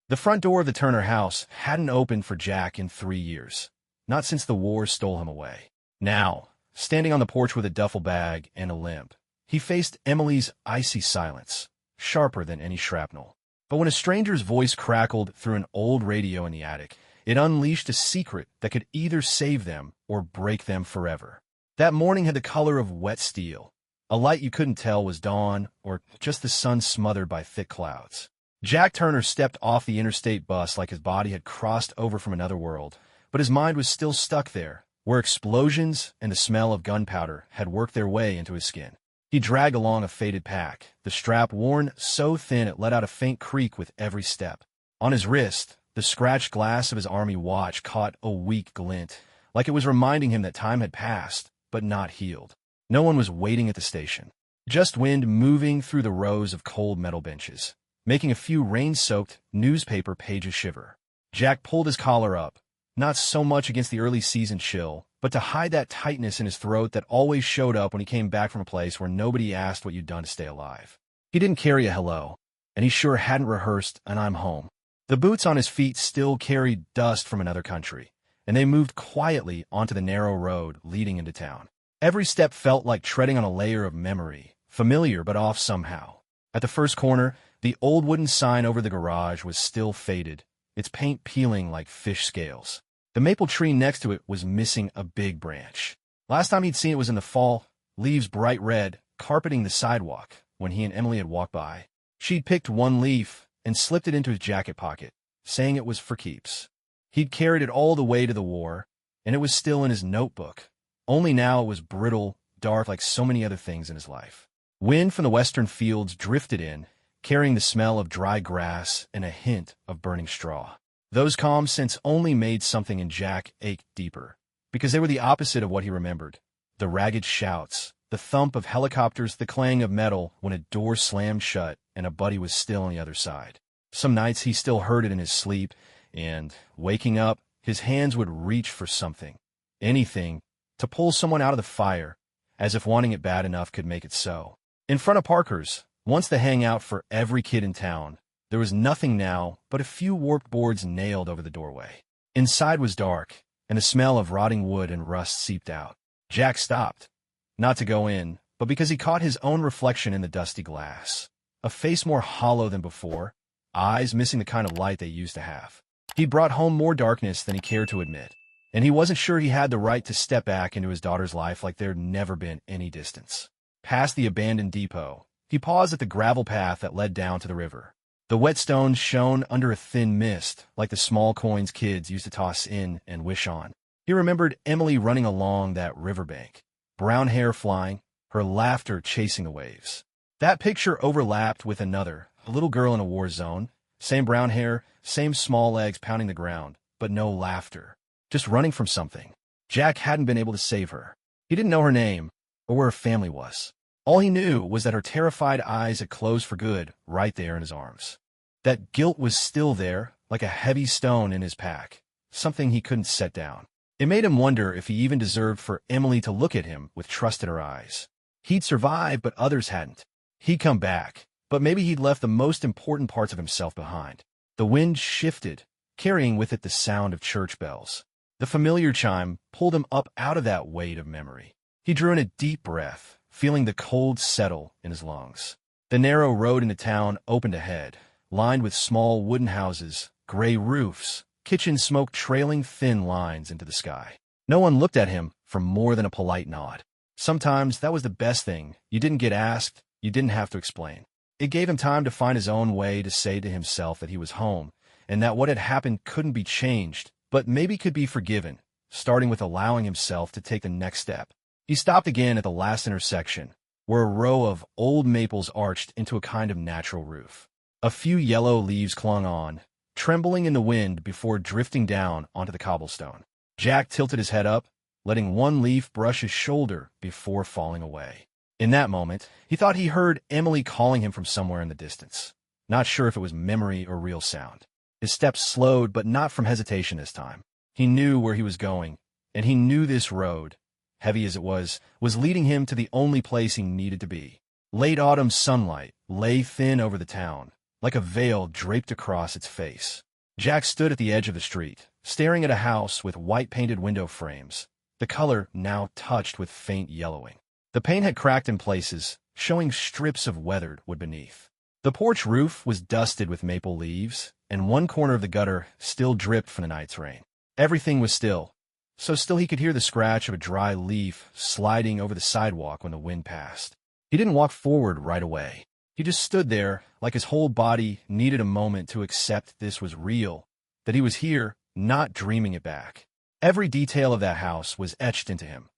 The front door of the Turner house hadn't opened for Jack in 3 years, not since the war stole him away. Now, standing on the porch with a duffel bag and a limp, he faced Emily's icy silence, sharper than any shrapnel. But when a stranger's voice crackled through an old radio in the attic, it unleashed a secret that could either save them or break them forever. That morning had the color of wet steel, a light you couldn't tell was dawn or just the sun smothered by thick clouds. Jack Turner stepped off the interstate bus like his body had crossed over from another world, but his mind was still stuck there, where explosions and the smell of gunpowder had worked their way into his skin. He dragged along a faded pack, the strap worn so thin it let out a faint creak with every step. On his wrist, the scratched glass of his army watch caught a weak glint, like it was reminding him that time had passed, but not healed. No one was waiting at the station. Just wind moving through the rows of cold metal benches, making a few rain-soaked newspaper pages shiver. Jack pulled his collar up, not so much against the early season chill, but to hide that tightness in his throat that always showed up when he came back from a place where nobody asked what you'd done to stay alive. He didn't carry a hello, and he sure hadn't rehearsed an I'm home. The boots on his feet still carried dust from another country, and they moved quietly onto the narrow road leading into town. Every step felt like treading on a layer of memory, familiar but off somehow. At the first corner, the old wooden sign over the garage was still faded, its paint peeling like fish scales. The maple tree next to it was missing a big branch. Last time he'd seen it was in the fall, leaves bright red, carpeting the sidewalk, when he and Emily had walked by. She'd picked one leaf and slipped it into his jacket pocket, saying it was for keeps. He'd carried it all the way to the war, and it was still in his notebook. Only now it was brittle, dark like so many other things in his life. Wind from the western fields drifted in, carrying the smell of dry grass and a hint of burning straw. Those calm scents only made something in Jack ache deeper, because they were the opposite of what he remembered. The ragged shouts, the thump of helicopters, the clang of metal when a door slammed shut and a buddy was still on the other side. Some nights he still heard it in his sleep, and, waking up, his hands would reach for something, anything, to pull someone out of the fire, as if wanting it bad enough could make it so. In front of Parker's, once the hangout for every kid in town, there was nothing now but a few warped boards nailed over the doorway. Inside was dark, and the smell of rotting wood and rust seeped out. Jack stopped, not to go in, but because he caught his own reflection in the dusty glass. A face more hollow than before, eyes missing the kind of light they used to have. He'd brought home more darkness than he cared to admit, and he wasn't sure he had the right to step back into his daughter's life like there'd never been any distance. Past the abandoned depot, he paused at the gravel path that led down to the river. The wet stones shone under a thin mist, like the small coins kids used to toss in and wish on. He remembered Emily running along that riverbank, brown hair flying, her laughter chasing the waves. That picture overlapped with another, a little girl in a war zone, same brown hair, same small legs pounding the ground, but no laughter. Just running from something. Jack hadn't been able to save her. He didn't know her name, or where her family was. All he knew was that her terrified eyes had closed for good right there in his arms. That guilt was still there, like a heavy stone in his pack, something he couldn't set down. It made him wonder if he even deserved for Emily to look at him with trust in her eyes. He'd survived, but others hadn't. He'd come back, but maybe he'd left the most important parts of himself behind. The wind shifted, carrying with it the sound of church bells. The familiar chime pulled him up out of that weight of memory. He drew in a deep breath, feeling the cold settle in his lungs. The narrow road into town opened ahead, lined with small wooden houses, gray roofs, kitchen smoke trailing thin lines into the sky. No one looked at him for more than a polite nod. Sometimes that was the best thing. You didn't get asked, you didn't have to explain. It gave him time to find his own way to say to himself that he was home, and that what had happened couldn't be changed, but maybe could be forgiven, starting with allowing himself to take the next step. He stopped again at the last intersection, where a row of old maples arched into a kind of natural roof. A few yellow leaves clung on, trembling in the wind before drifting down onto the cobblestone. Jack tilted his head up, letting one leaf brush his shoulder before falling away. In that moment, he thought he heard Emily calling him from somewhere in the distance, not sure if it was memory or real sound. His steps slowed, but not from hesitation this time. He knew where he was going, and he knew this road, heavy as it was leading him to the only place he needed to be. Late autumn sunlight lay thin over the town, like a veil draped across its face. Jack stood at the edge of the street, staring at a house with white-painted window frames, the color now touched with faint yellowing. The paint had cracked in places, showing strips of weathered wood beneath. The porch roof was dusted with maple leaves, and one corner of the gutter still dripped from the night's rain. Everything was still, so still he could hear the scratch of a dry leaf sliding over the sidewalk when the wind passed. He didn't walk forward right away. He just stood there, like his whole body needed a moment to accept this was real, that he was here, not dreaming it back. Every detail of that house was etched into him,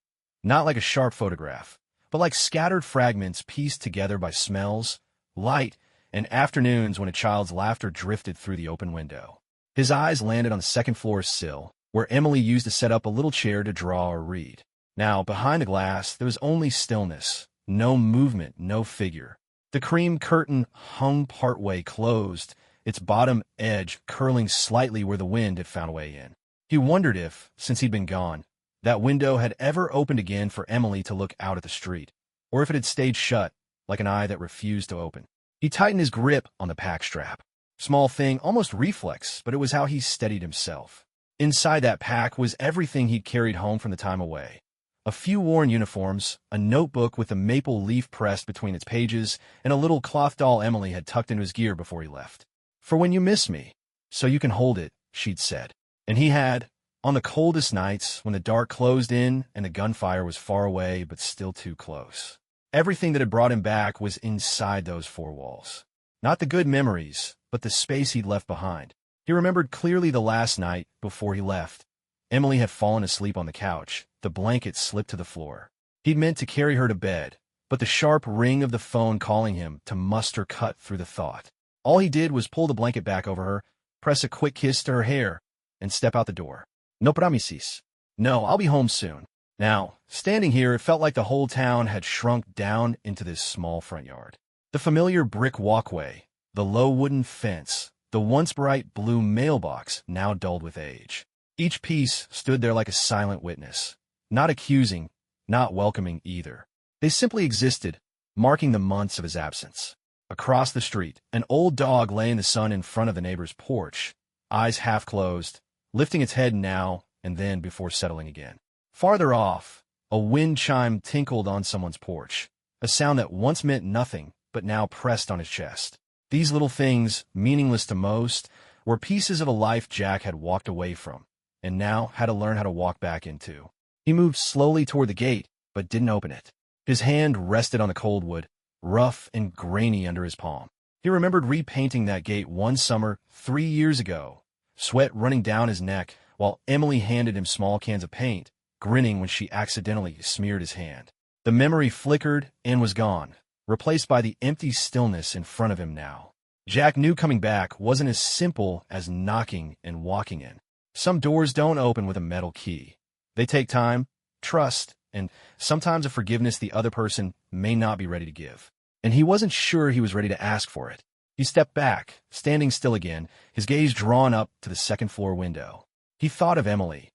not like a sharp photograph, but like scattered fragments pieced together by smells, light, and afternoons when a child's laughter drifted through the open window. His eyes landed on the second-floor sill, where Emily used to set up a little chair to draw or read. Now, behind the glass, there was only stillness, no movement, no figure. The cream curtain hung partway closed, its bottom edge curling slightly where the wind had found a way in. He wondered if, since he'd been gone, that window had ever opened again for Emily to look out at the street, or if it had stayed shut, like an eye that refused to open. He tightened his grip on the pack strap. Small thing, almost reflex, but it was how he steadied himself. Inside that pack was everything he'd carried home from the time away. A few worn uniforms, a notebook with a maple leaf pressed between its pages, and a little cloth doll Emily had tucked into his gear before he left. "For when you miss me, so you can hold it," she'd said. And he had, on the coldest nights when the dark closed in and the gunfire was far away but still too close. Everything that had brought him back was inside those four walls. Not the good memories, but the space he'd left behind. He remembered clearly the last night, before he left. Emily had fallen asleep on the couch, the blanket slipped to the floor. He'd meant to carry her to bed, but the sharp ring of the phone calling him to muster cut through the thought. All he did was pull the blanket back over her, press a quick kiss to her hair, and step out the door. "No promises. No, I'll be home soon." Now, standing here, it felt like the whole town had shrunk down into this small front yard. The familiar brick walkway, the low wooden fence, the once bright blue mailbox now dulled with age. Each piece stood there like a silent witness, not accusing, not welcoming either. They simply existed, marking the months of his absence. Across the street, an old dog lay in the sun in front of the neighbor's porch, eyes half closed, lifting its head now and then before settling again. Farther off, a wind chime tinkled on someone's porch, a sound that once meant nothing but now pressed on his chest. These little things, meaningless to most, were pieces of a life Jack had walked away from, and now had to learn how to walk back into. He moved slowly toward the gate, but didn't open it. His hand rested on the cold wood, rough and grainy under his palm. He remembered repainting that gate one summer 3 years ago, sweat running down his neck while Emily handed him small cans of paint, grinning when she accidentally smeared his hand. The memory flickered and was gone, replaced by the empty stillness in front of him now. Jack knew coming back wasn't as simple as knocking and walking in. Some doors don't open with a metal key. They take time, trust, and sometimes a forgiveness the other person may not be ready to give. And he wasn't sure he was ready to ask for it. He stepped back, standing still again, his gaze drawn up to the second-floor window. He thought of Emily,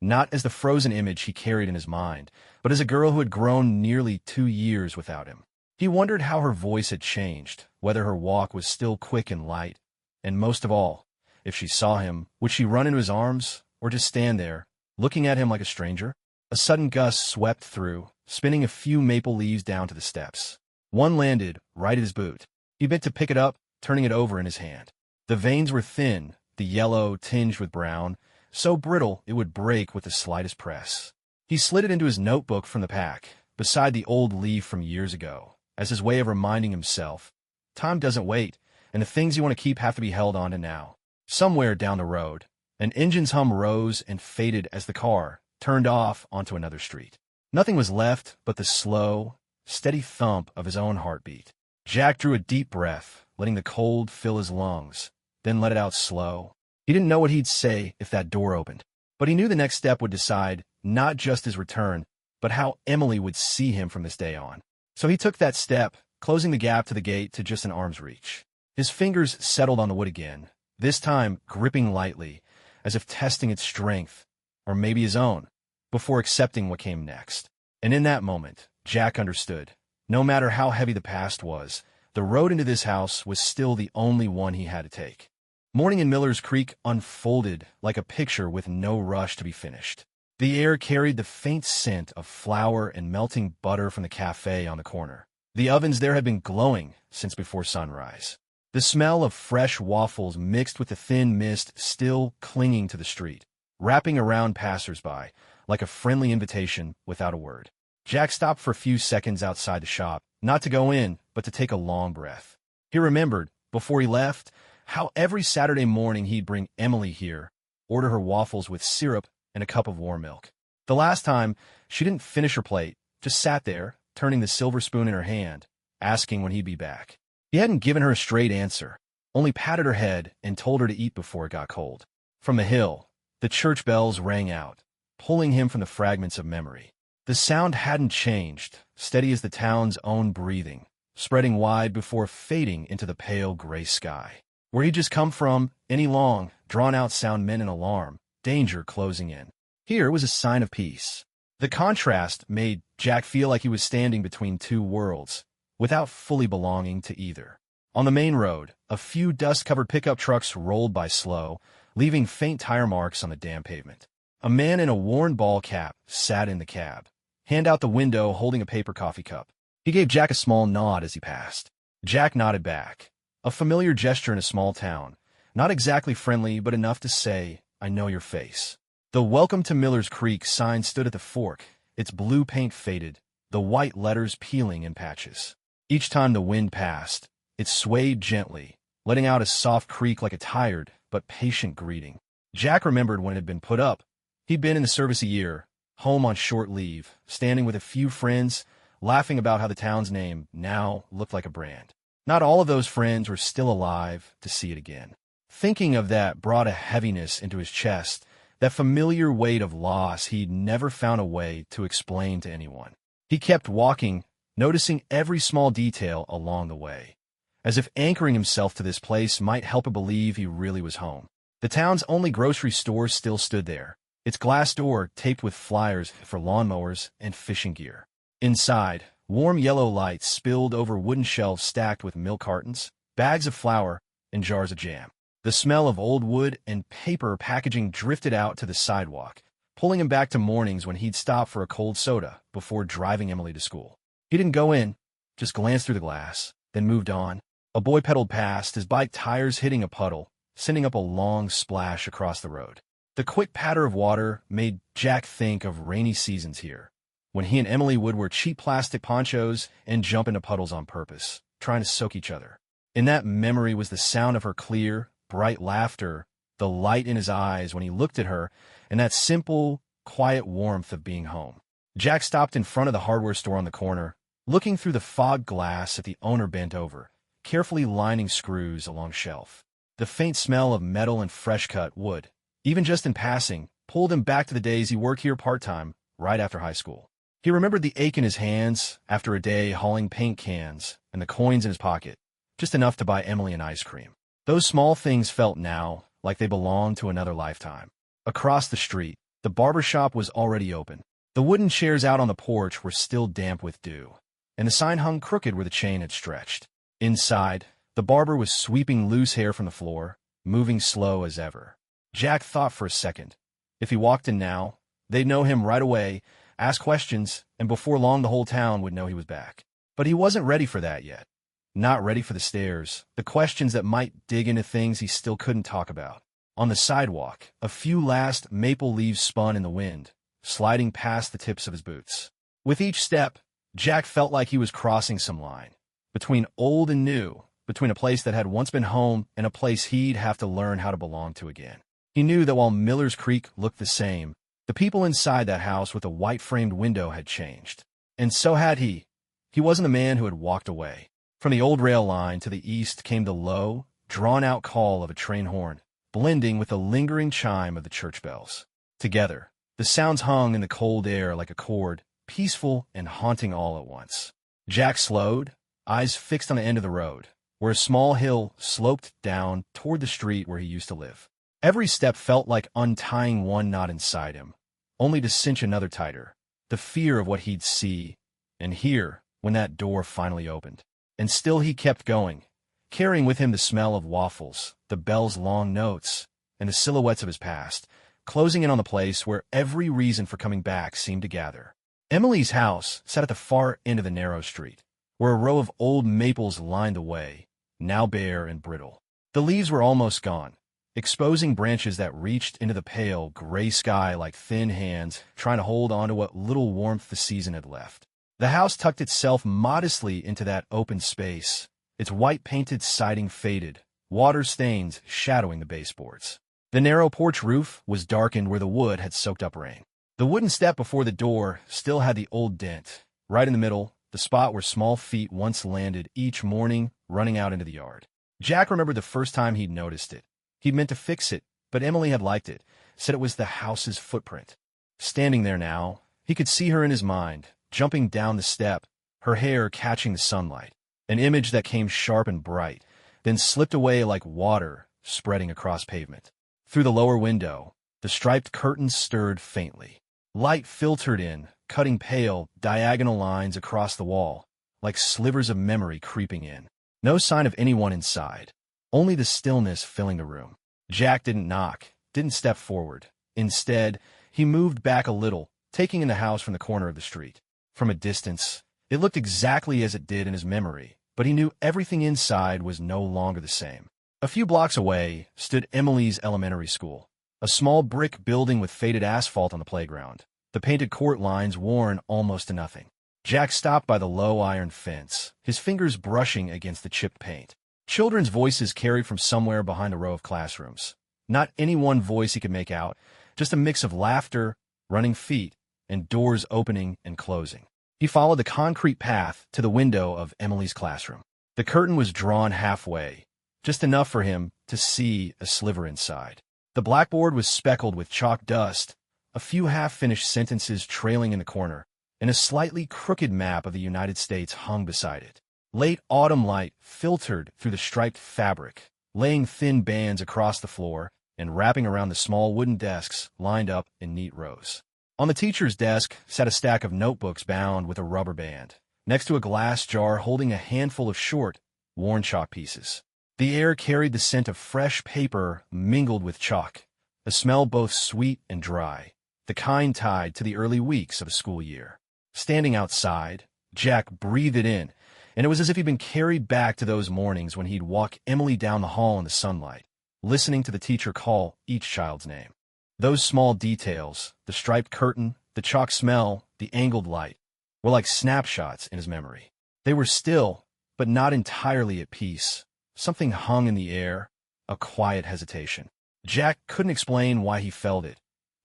not as the frozen image he carried in his mind, but as a girl who had grown nearly 2 years without him. He wondered how her voice had changed, whether her walk was still quick and light, and most of all, if she saw him, would she run into his arms, or just stand there, looking at him like a stranger? A sudden gust swept through, spinning a few maple leaves down to the steps. One landed right at his boot. He bent to pick it up, turning it over in his hand. The veins were thin, the yellow tinged with brown, so brittle it would break with the slightest press. He slid it into his notebook from the pack, beside the old leaf from years ago, as his way of reminding himself, time doesn't wait, and the things you want to keep have to be held on to now. Somewhere down the road, an engine's hum rose and faded as the car turned off onto another street. Nothing was left but the slow, steady thump of his own heartbeat. Jack drew a deep breath, letting the cold fill his lungs, then let it out slow. He didn't know what he'd say if that door opened, but he knew the next step would decide not just his return, but how Emily would see him from this day on. So he took that step, closing the gap to the gate to just an arm's reach. His fingers settled on the wood again, this time gripping lightly, as if testing its strength, or maybe his own, before accepting what came next. And in that moment, Jack understood. No matter how heavy the past was, The road into this house was still the only one he had to take. Morning in Miller's Creek unfolded like a picture with no rush to be finished. The air carried the faint scent of flour and melting butter from the cafe on the corner. The ovens there had been glowing since before sunrise. The smell of fresh waffles mixed with the thin mist still clinging to the street, wrapping around passers-by like a friendly invitation without a word. Jack stopped for a few seconds outside the shop, not to go in, but to take a long breath. He remembered, before he left, how every Saturday morning he'd bring Emily here, order her waffles with syrup and a cup of warm milk. The last time, she didn't finish her plate, just sat there, turning the silver spoon in her hand, asking when he'd be back. He hadn't given her a straight answer, only patted her head and told her to eat before it got cold. From the hill, the church bells rang out, pulling him from the fragments of memory. The sound hadn't changed, steady as the town's own breathing, spreading wide before fading into the pale gray sky. Where he'd just come from, any long, drawn-out sound meant an alarm, danger closing in. Here was a sign of peace. The contrast made Jack feel like he was standing between two worlds, without fully belonging to either. On the main road, a few dust-covered pickup trucks rolled by slow, leaving faint tire marks on the damp pavement. A man in a worn ball cap sat in the cab, hand out the window holding a paper coffee cup. He gave Jack a small nod as he passed. Jack nodded back, a familiar gesture in a small town, not exactly friendly but enough to say, "I know your face." The Welcome to Miller's Creek sign stood at the fork, its blue paint faded, the white letters peeling in patches. Each time the wind passed, it swayed gently, letting out a soft creak like a tired but patient greeting. Jack remembered when it had been put up. He'd been in the service a year, home on short leave, standing with a few friends, laughing about how the town's name now looked like a brand. Not all of those friends were still alive to see it again. Thinking of that brought a heaviness into his chest, that familiar weight of loss he'd never found a way to explain to anyone. He kept walking, noticing every small detail along the way, as if anchoring himself to this place might help him believe he really was home. The town's only grocery store still stood there, its glass door taped with flyers for lawnmowers and fishing gear. Inside, warm yellow lights spilled over wooden shelves stacked with milk cartons, bags of flour, and jars of jam. The smell of old wood and paper packaging drifted out to the sidewalk, pulling him back to mornings when he'd stop for a cold soda before driving Emily to school. He didn't go in, just glanced through the glass, then moved on. A boy pedaled past, his bike tires hitting a puddle, sending up a long splash across the road. The quick patter of water made Jack think of rainy seasons here, when he and Emily would wear cheap plastic ponchos and jump into puddles on purpose, trying to soak each other. In that memory was the sound of her clear, bright laughter, the light in his eyes when he looked at her, and that simple, quiet warmth of being home. Jack stopped in front of the hardware store on the corner, looking through the fog glass at the owner bent over, carefully lining screws along shelf. The faint smell of metal and fresh-cut wood, even just in passing, pulled him back to the days he worked here part-time, right after high school. He remembered the ache in his hands after a day hauling paint cans and the coins in his pocket, just enough to buy Emily an ice cream. Those small things felt now like they belonged to another lifetime. Across the street, the barber shop was already open. The wooden chairs out on the porch were still damp with dew, and the sign hung crooked where the chain had stretched. Inside, the barber was sweeping loose hair from the floor, moving slow as ever. Jack thought for a second. If he walked in now, they'd know him right away, ask questions, and before long the whole town would know he was back. But he wasn't ready for that yet. Not ready for the stares, the questions that might dig into things he still couldn't talk about. On the sidewalk, a few last maple leaves spun in the wind, sliding past the tips of his boots. With each step, Jack felt like he was crossing some line, between old and new, between a place that had once been home and a place he'd have to learn how to belong to again. He knew that while Miller's Creek looked the same, the people inside that house with the white-framed window had changed. And so had he. He wasn't the man who had walked away. From the old rail line to the east came the low, drawn-out call of a train horn, blending with the lingering chime of the church bells. Together, the sounds hung in the cold air like a chord, peaceful and haunting all at once. Jack slowed, eyes fixed on the end of the road, where a small hill sloped down toward the street where he used to live. Every step felt like untying one knot inside him, only to cinch another tighter, the fear of what he'd see and hear when that door finally opened. And still he kept going, carrying with him the smell of waffles, the bell's long notes, and the silhouettes of his past, closing in on the place where every reason for coming back seemed to gather. Emily's house sat at the far end of the narrow street, where a row of old maples lined the way, now bare and brittle. The leaves were almost gone, exposing branches that reached into the pale, gray sky like thin hands trying to hold on to what little warmth the season had left. The house tucked itself modestly into that open space, its white-painted siding faded, water stains shadowing the baseboards. The narrow porch roof was darkened where the wood had soaked up rain. The wooden step before the door still had the old dent, right in the middle, the spot where small feet once landed each morning running out into the yard. Jack remembered the first time he'd noticed it. He'd meant to fix it, but Emily had liked it, said it was the house's footprint. Standing there now, he could see her in his mind, jumping down the step, her hair catching the sunlight, an image that came sharp and bright, then slipped away like water spreading across pavement. Through the lower window, the striped curtains stirred faintly. Light filtered in, cutting pale, diagonal lines across the wall, like slivers of memory creeping in. No sign of anyone inside, only the stillness filling the room. Jack didn't knock, didn't step forward. Instead, he moved back a little, taking in the house from the corner of the street. From a distance, it looked exactly as it did in his memory, but he knew everything inside was no longer the same. A few blocks away stood Emily's elementary school, a small brick building with faded asphalt on the playground, the painted court lines worn almost to nothing. Jack stopped by the low iron fence, his fingers brushing against the chipped paint. Children's voices carried from somewhere behind the row of classrooms. Not any one voice he could make out, just a mix of laughter, running feet, and doors opening and closing. He followed the concrete path to the window of Emily's classroom. The curtain was drawn halfway, just enough for him to see a sliver inside. The blackboard was speckled with chalk dust, a few half-finished sentences trailing in the corner, and a slightly crooked map of the United States hung beside it. Late autumn light filtered through the striped fabric, laying thin bands across the floor and wrapping around the small wooden desks lined up in neat rows. On the teacher's desk sat a stack of notebooks bound with a rubber band, next to a glass jar holding a handful of short, worn chalk pieces. The air carried the scent of fresh paper mingled with chalk, a smell both sweet and dry, the kind tied to the early weeks of a school year. Standing outside, Jack breathed it in, and it was as if he'd been carried back to those mornings when he'd walk Emily down the hall in the sunlight, listening to the teacher call each child's name. Those small details, the striped curtain, the chalk smell, the angled light, were like snapshots in his memory. They were still, but not entirely at peace. Something hung in the air, a quiet hesitation. Jack couldn't explain why he felt it,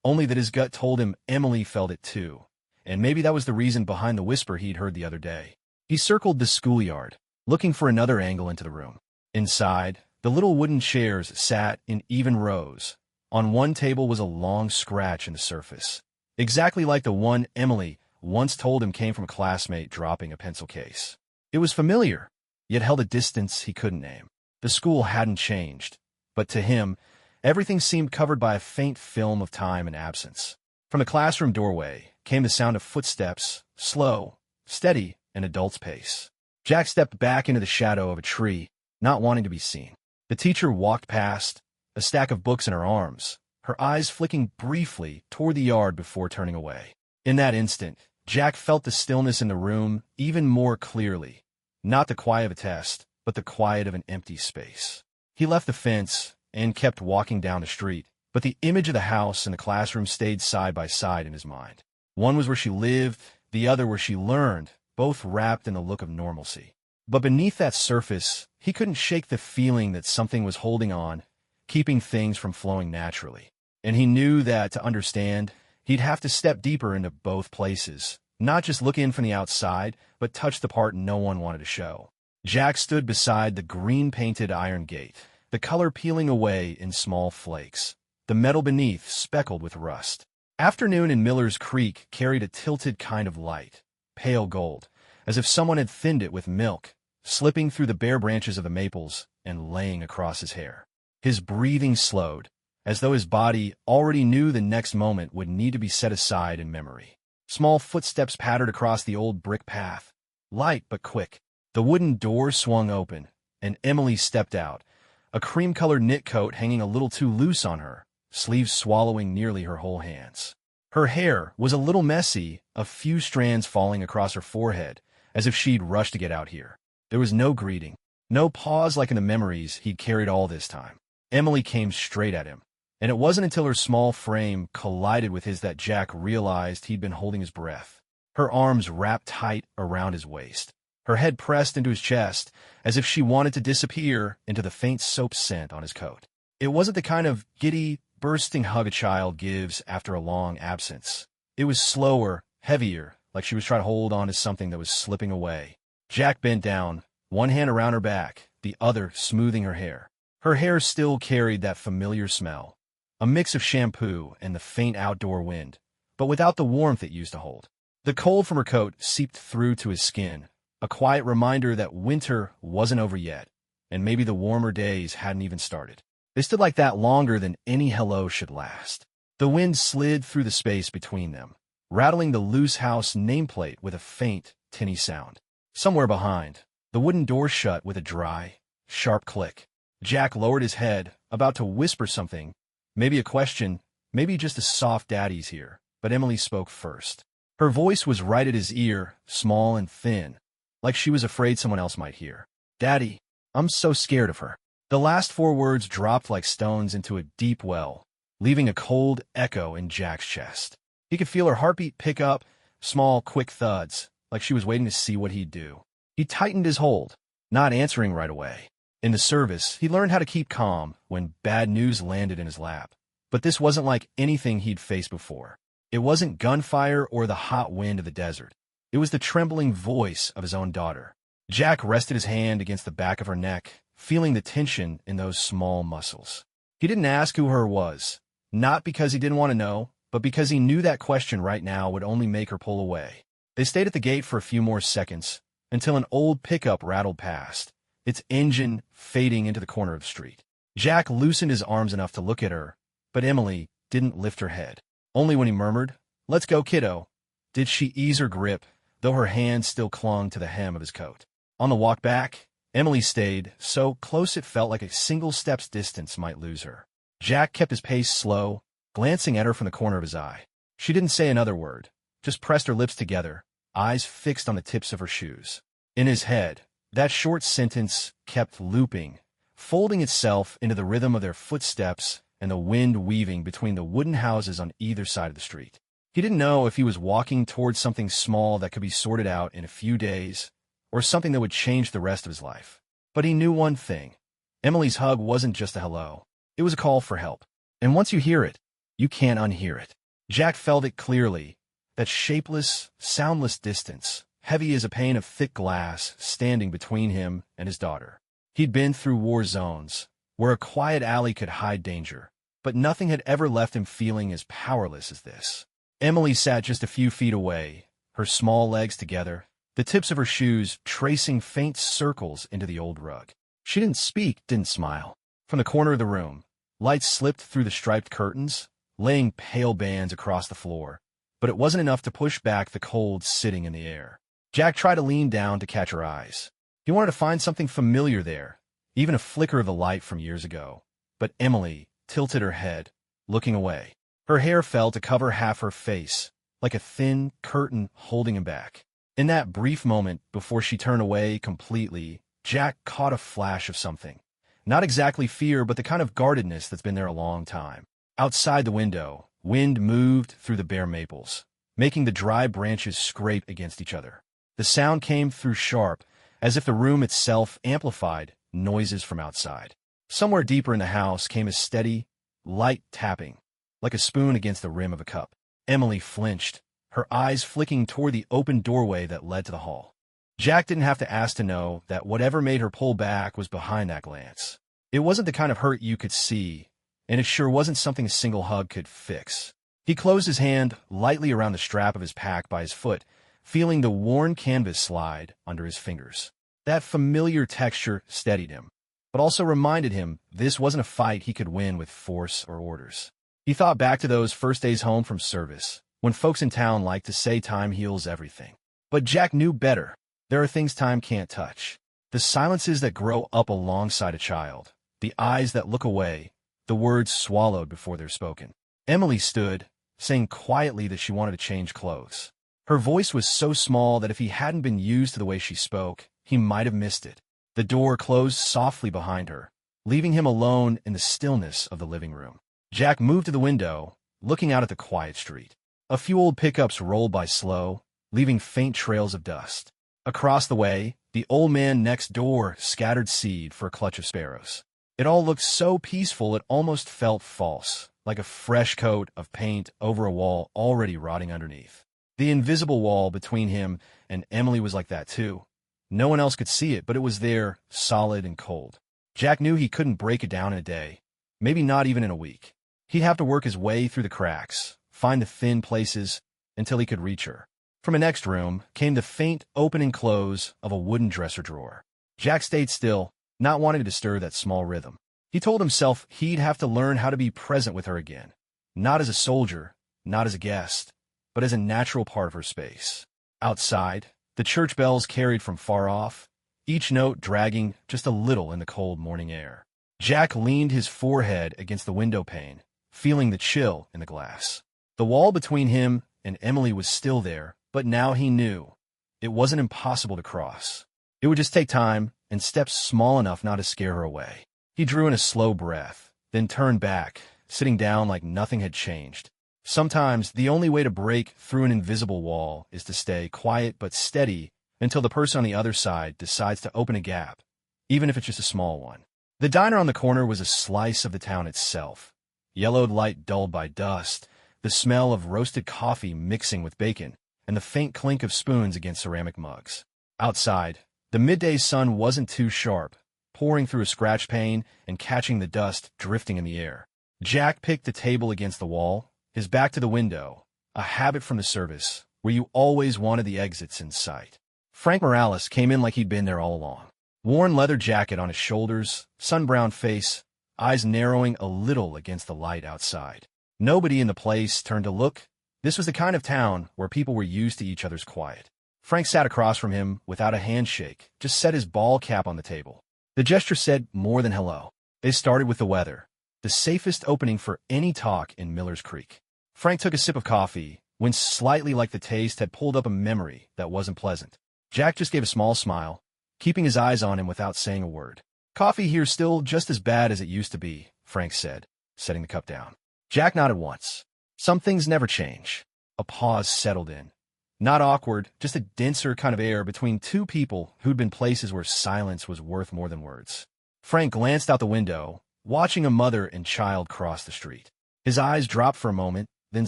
only that his gut told him Emily felt it too, and maybe that was the reason behind the whisper he'd heard the other day. He circled the schoolyard, looking for another angle into the room. Inside, the little wooden chairs sat in even rows. On one table was a long scratch in the surface, exactly like the one Emily once told him came from a classmate dropping a pencil case. It was familiar, yet held a distance he couldn't name. The school hadn't changed, but to him, everything seemed covered by a faint film of time and absence. From the classroom doorway came the sound of footsteps, slow, steady, an adult's pace. Jack stepped back into the shadow of a tree, not wanting to be seen. The teacher walked past, a stack of books in her arms, her eyes flicking briefly toward the yard before turning away. In that instant, Jack felt the stillness in the room even more clearly. Not the quiet of a test, but the quiet of an empty space. He left the fence and kept walking down the street, but the image of the house and the classroom stayed side by side in his mind. One was where she lived, the other where she learned, both wrapped in the look of normalcy. But beneath that surface, he couldn't shake the feeling that something was holding on, keeping things from flowing naturally. And he knew that to understand, he'd have to step deeper into both places, not just look in from the outside, but touch the part no one wanted to show. Jack stood beside the green-painted iron gate, the color peeling away in small flakes, the metal beneath speckled with rust. Afternoon in Miller's Creek carried a tilted kind of light, pale gold, as if someone had thinned it with milk, slipping through the bare branches of the maples and laying across his hair. His breathing slowed, as though his body already knew the next moment would need to be set aside in memory. Small footsteps pattered across the old brick path, light but quick. The wooden door swung open, and Emily stepped out, a cream-colored knit coat hanging a little too loose on her, sleeves swallowing nearly her whole hands. Her hair was a little messy, a few strands falling across her forehead, as if she'd rushed to get out here. There was no greeting, no pause like in the memories he'd carried all this time. Emily came straight at him, and it wasn't until her small frame collided with his that Jack realized he'd been holding his breath. Her arms wrapped tight around his waist, her head pressed into his chest, as if she wanted to disappear into the faint soap scent on his coat. It wasn't the kind of giddy, bursting hug a child gives after a long absence. It was slower, heavier, like she was trying to hold on to something that was slipping away. Jack bent down, one hand around her back, the other smoothing her hair. Her hair still carried that familiar smell, a mix of shampoo and the faint outdoor wind, but without the warmth it used to hold. The cold from her coat seeped through to his skin, a quiet reminder that winter wasn't over yet, and maybe the warmer days hadn't even started. They stood like that longer than any hello should last. The wind slid through the space between them, rattling the loose house nameplate with a faint, tinny sound. Somewhere behind, the wooden door shut with a dry, sharp click. Jack lowered his head, about to whisper something, maybe a question, maybe just a soft "Daddy's here," but Emily spoke first. Her voice was right at his ear, small and thin, like she was afraid someone else might hear. "Daddy, I'm so scared of her." The last 4 words dropped like stones into a deep well, leaving a cold echo in Jack's chest. He could feel her heartbeat pick up, small, quick thuds, like she was waiting to see what he'd do. He tightened his hold, not answering right away. In the service, he learned how to keep calm when bad news landed in his lap. But this wasn't like anything he'd faced before. It wasn't gunfire or the hot wind of the desert. It was the trembling voice of his own daughter. Jack rested his hand against the back of her neck, feeling the tension in those small muscles. He didn't ask who her was, not because he didn't want to know, but because he knew that question right now would only make her pull away. They stayed at the gate for a few more seconds, until an old pickup rattled past, its engine fading into the corner of the street. Jack loosened his arms enough to look at her, but Emily didn't lift her head. Only when he murmured, "Let's go, kiddo," did she ease her grip, though her hand still clung to the hem of his coat. On the walk back, Emily stayed, so close it felt like a single step's distance might lose her. Jack kept his pace slow, glancing at her from the corner of his eye. She didn't say another word, just pressed her lips together, eyes fixed on the tips of her shoes. In his head, that short sentence kept looping, folding itself into the rhythm of their footsteps and the wind weaving between the wooden houses on either side of the street. He didn't know if he was walking towards something small that could be sorted out in a few days, or something that would change the rest of his life. But he knew one thing. Emily's hug wasn't just a hello. It was a call for help. And once you hear it, you can't unhear it. Jack felt it clearly, that shapeless, soundless distance, heavy as a pane of thick glass, standing between him and his daughter. He'd been through war zones, where a quiet alley could hide danger, but nothing had ever left him feeling as powerless as this. Emily sat just a few feet away, her small legs together, the tips of her shoes tracing faint circles into the old rug. She didn't speak, didn't smile. From the corner of the room, lights slipped through the striped curtains, laying pale bands across the floor, but it wasn't enough to push back the cold sitting in the air. Jack tried to lean down to catch her eyes. He wanted to find something familiar there, even a flicker of the light from years ago. But Emily tilted her head, looking away. Her hair fell to cover half her face, like a thin curtain holding him back. In that brief moment before she turned away completely, Jack caught a flash of something. Not exactly fear, but the kind of guardedness that's been there a long time. Outside the window, wind moved through the bare maples, making the dry branches scrape against each other. The sound came through sharp, as if the room itself amplified noises from outside. Somewhere deeper in the house came a steady, light tapping, like a spoon against the rim of a cup. Emily flinched, her eyes flicking toward the open doorway that led to the hall. Jack didn't have to ask to know that whatever made her pull back was behind that glance. It wasn't the kind of hurt you could see, and it sure wasn't something a single hug could fix. He closed his hand lightly around the strap of his pack by his foot, feeling the worn canvas slide under his fingers. That familiar texture steadied him, but also reminded him this wasn't a fight he could win with force or orders. He thought back to those first days home from service, when folks in town liked to say time heals everything. But Jack knew better. There are things time can't touch. The silences that grow up alongside a child, the eyes that look away, the words swallowed before they're spoken. Emily stood, saying quietly that she wanted to change clothes. Her voice was so small that if he hadn't been used to the way she spoke, he might have missed it. The door closed softly behind her, leaving him alone in the stillness of the living room. Jack moved to the window, looking out at the quiet street. A few old pickups rolled by slow, leaving faint trails of dust. Across the way, the old man next door scattered seed for a clutch of sparrows. It all looked so peaceful it almost felt false, like a fresh coat of paint over a wall already rotting underneath. The invisible wall between him and Emily was like that too. No one else could see it, but it was there, solid and cold. Jack knew he couldn't break it down in a day, maybe not even in a week. He'd have to work his way through the cracks, find the thin places, until he could reach her. From the next room came the faint open and close of a wooden dresser drawer. Jack stayed still, not wanting to disturb that small rhythm. He told himself he'd have to learn how to be present with her again, not as a soldier, not as a guest, but as a natural part of her space. Outside, the church bells carried from far off, each note dragging just a little in the cold morning air. Jack leaned his forehead against the window pane, feeling the chill in the glass. The wall between him and Emily was still there, but now he knew it wasn't impossible to cross. It would just take time and steps small enough not to scare her away. He drew in a slow breath, then turned back, sitting down like nothing had changed. Sometimes the only way to break through an invisible wall is to stay quiet but steady until the person on the other side decides to open a gap, even if it's just a small one. The diner on the corner was a slice of the town itself. Yellowed light dulled by dust, the smell of roasted coffee mixing with bacon, and the faint clink of spoons against ceramic mugs. Outside, the midday sun wasn't too sharp, pouring through a scratch pane and catching the dust drifting in the air. Jack picked the table against the wall, his back to the window, a habit from the service, where you always wanted the exits in sight. Frank Morales came in like he'd been there all along. Worn leather jacket on his shoulders, sun-browned face, eyes narrowing a little against the light outside. Nobody in the place turned to look. This was the kind of town where people were used to each other's quiet. Frank sat across from him without a handshake, just set his ball cap on the table. The gesture said more than hello. They started with the weather, the safest opening for any talk in Miller's Creek. Frank took a sip of coffee, winced slightly like the taste had pulled up a memory that wasn't pleasant. Jack just gave a small smile, keeping his eyes on him without saying a word. Coffee here's still just as bad as it used to be, Frank said, setting the cup down. Jack nodded once. Some things never change. A pause settled in. Not awkward, just a denser kind of air between two people who'd been places where silence was worth more than words. Frank glanced out the window, watching a mother and child cross the street. His eyes dropped for a moment, then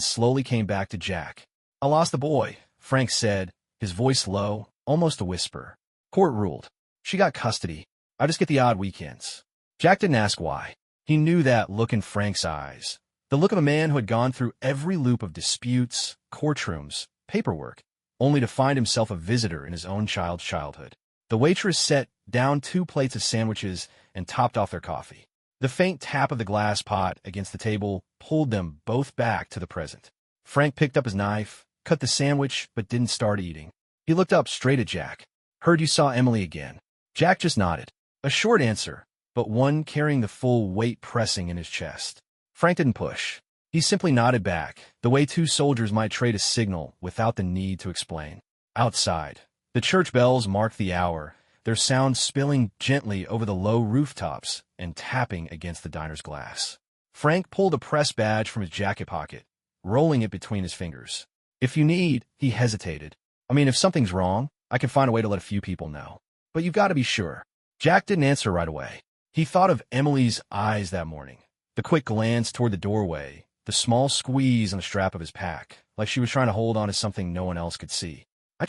slowly came back to Jack. I lost the boy, Frank said, his voice low, almost a whisper. Court ruled. She got custody. I just get the odd weekends. Jack didn't ask why. He knew that look in Frank's eyes. The look of a man who had gone through every loop of disputes, courtrooms, paperwork, only to find himself a visitor in his own child's childhood. The waitress set down 2 plates of sandwiches and topped off their coffee. The faint tap of the glass pot against the table pulled them both back to the present. Frank picked up his knife, cut the sandwich, but didn't start eating. He looked up straight at Jack. Heard you saw Emily again. Jack just nodded. A short answer, but one carrying the full weight pressing in his chest. Frank didn't push. He simply nodded back, the way 2 soldiers might trade a signal without the need to explain. Outside, the church bells marked the hour, their sound spilling gently over the low rooftops and tapping against the diner's glass. Frank pulled a press badge from his jacket pocket, rolling it between his fingers. If you need, he hesitated. I mean, if something's wrong, I can find a way to let a few people know. But you've got to be sure. Jack didn't answer right away. He thought of Emily's eyes that morning. The quick glance toward the doorway, the small squeeze on the strap of his pack, like she was trying to hold on to something no one else could see. I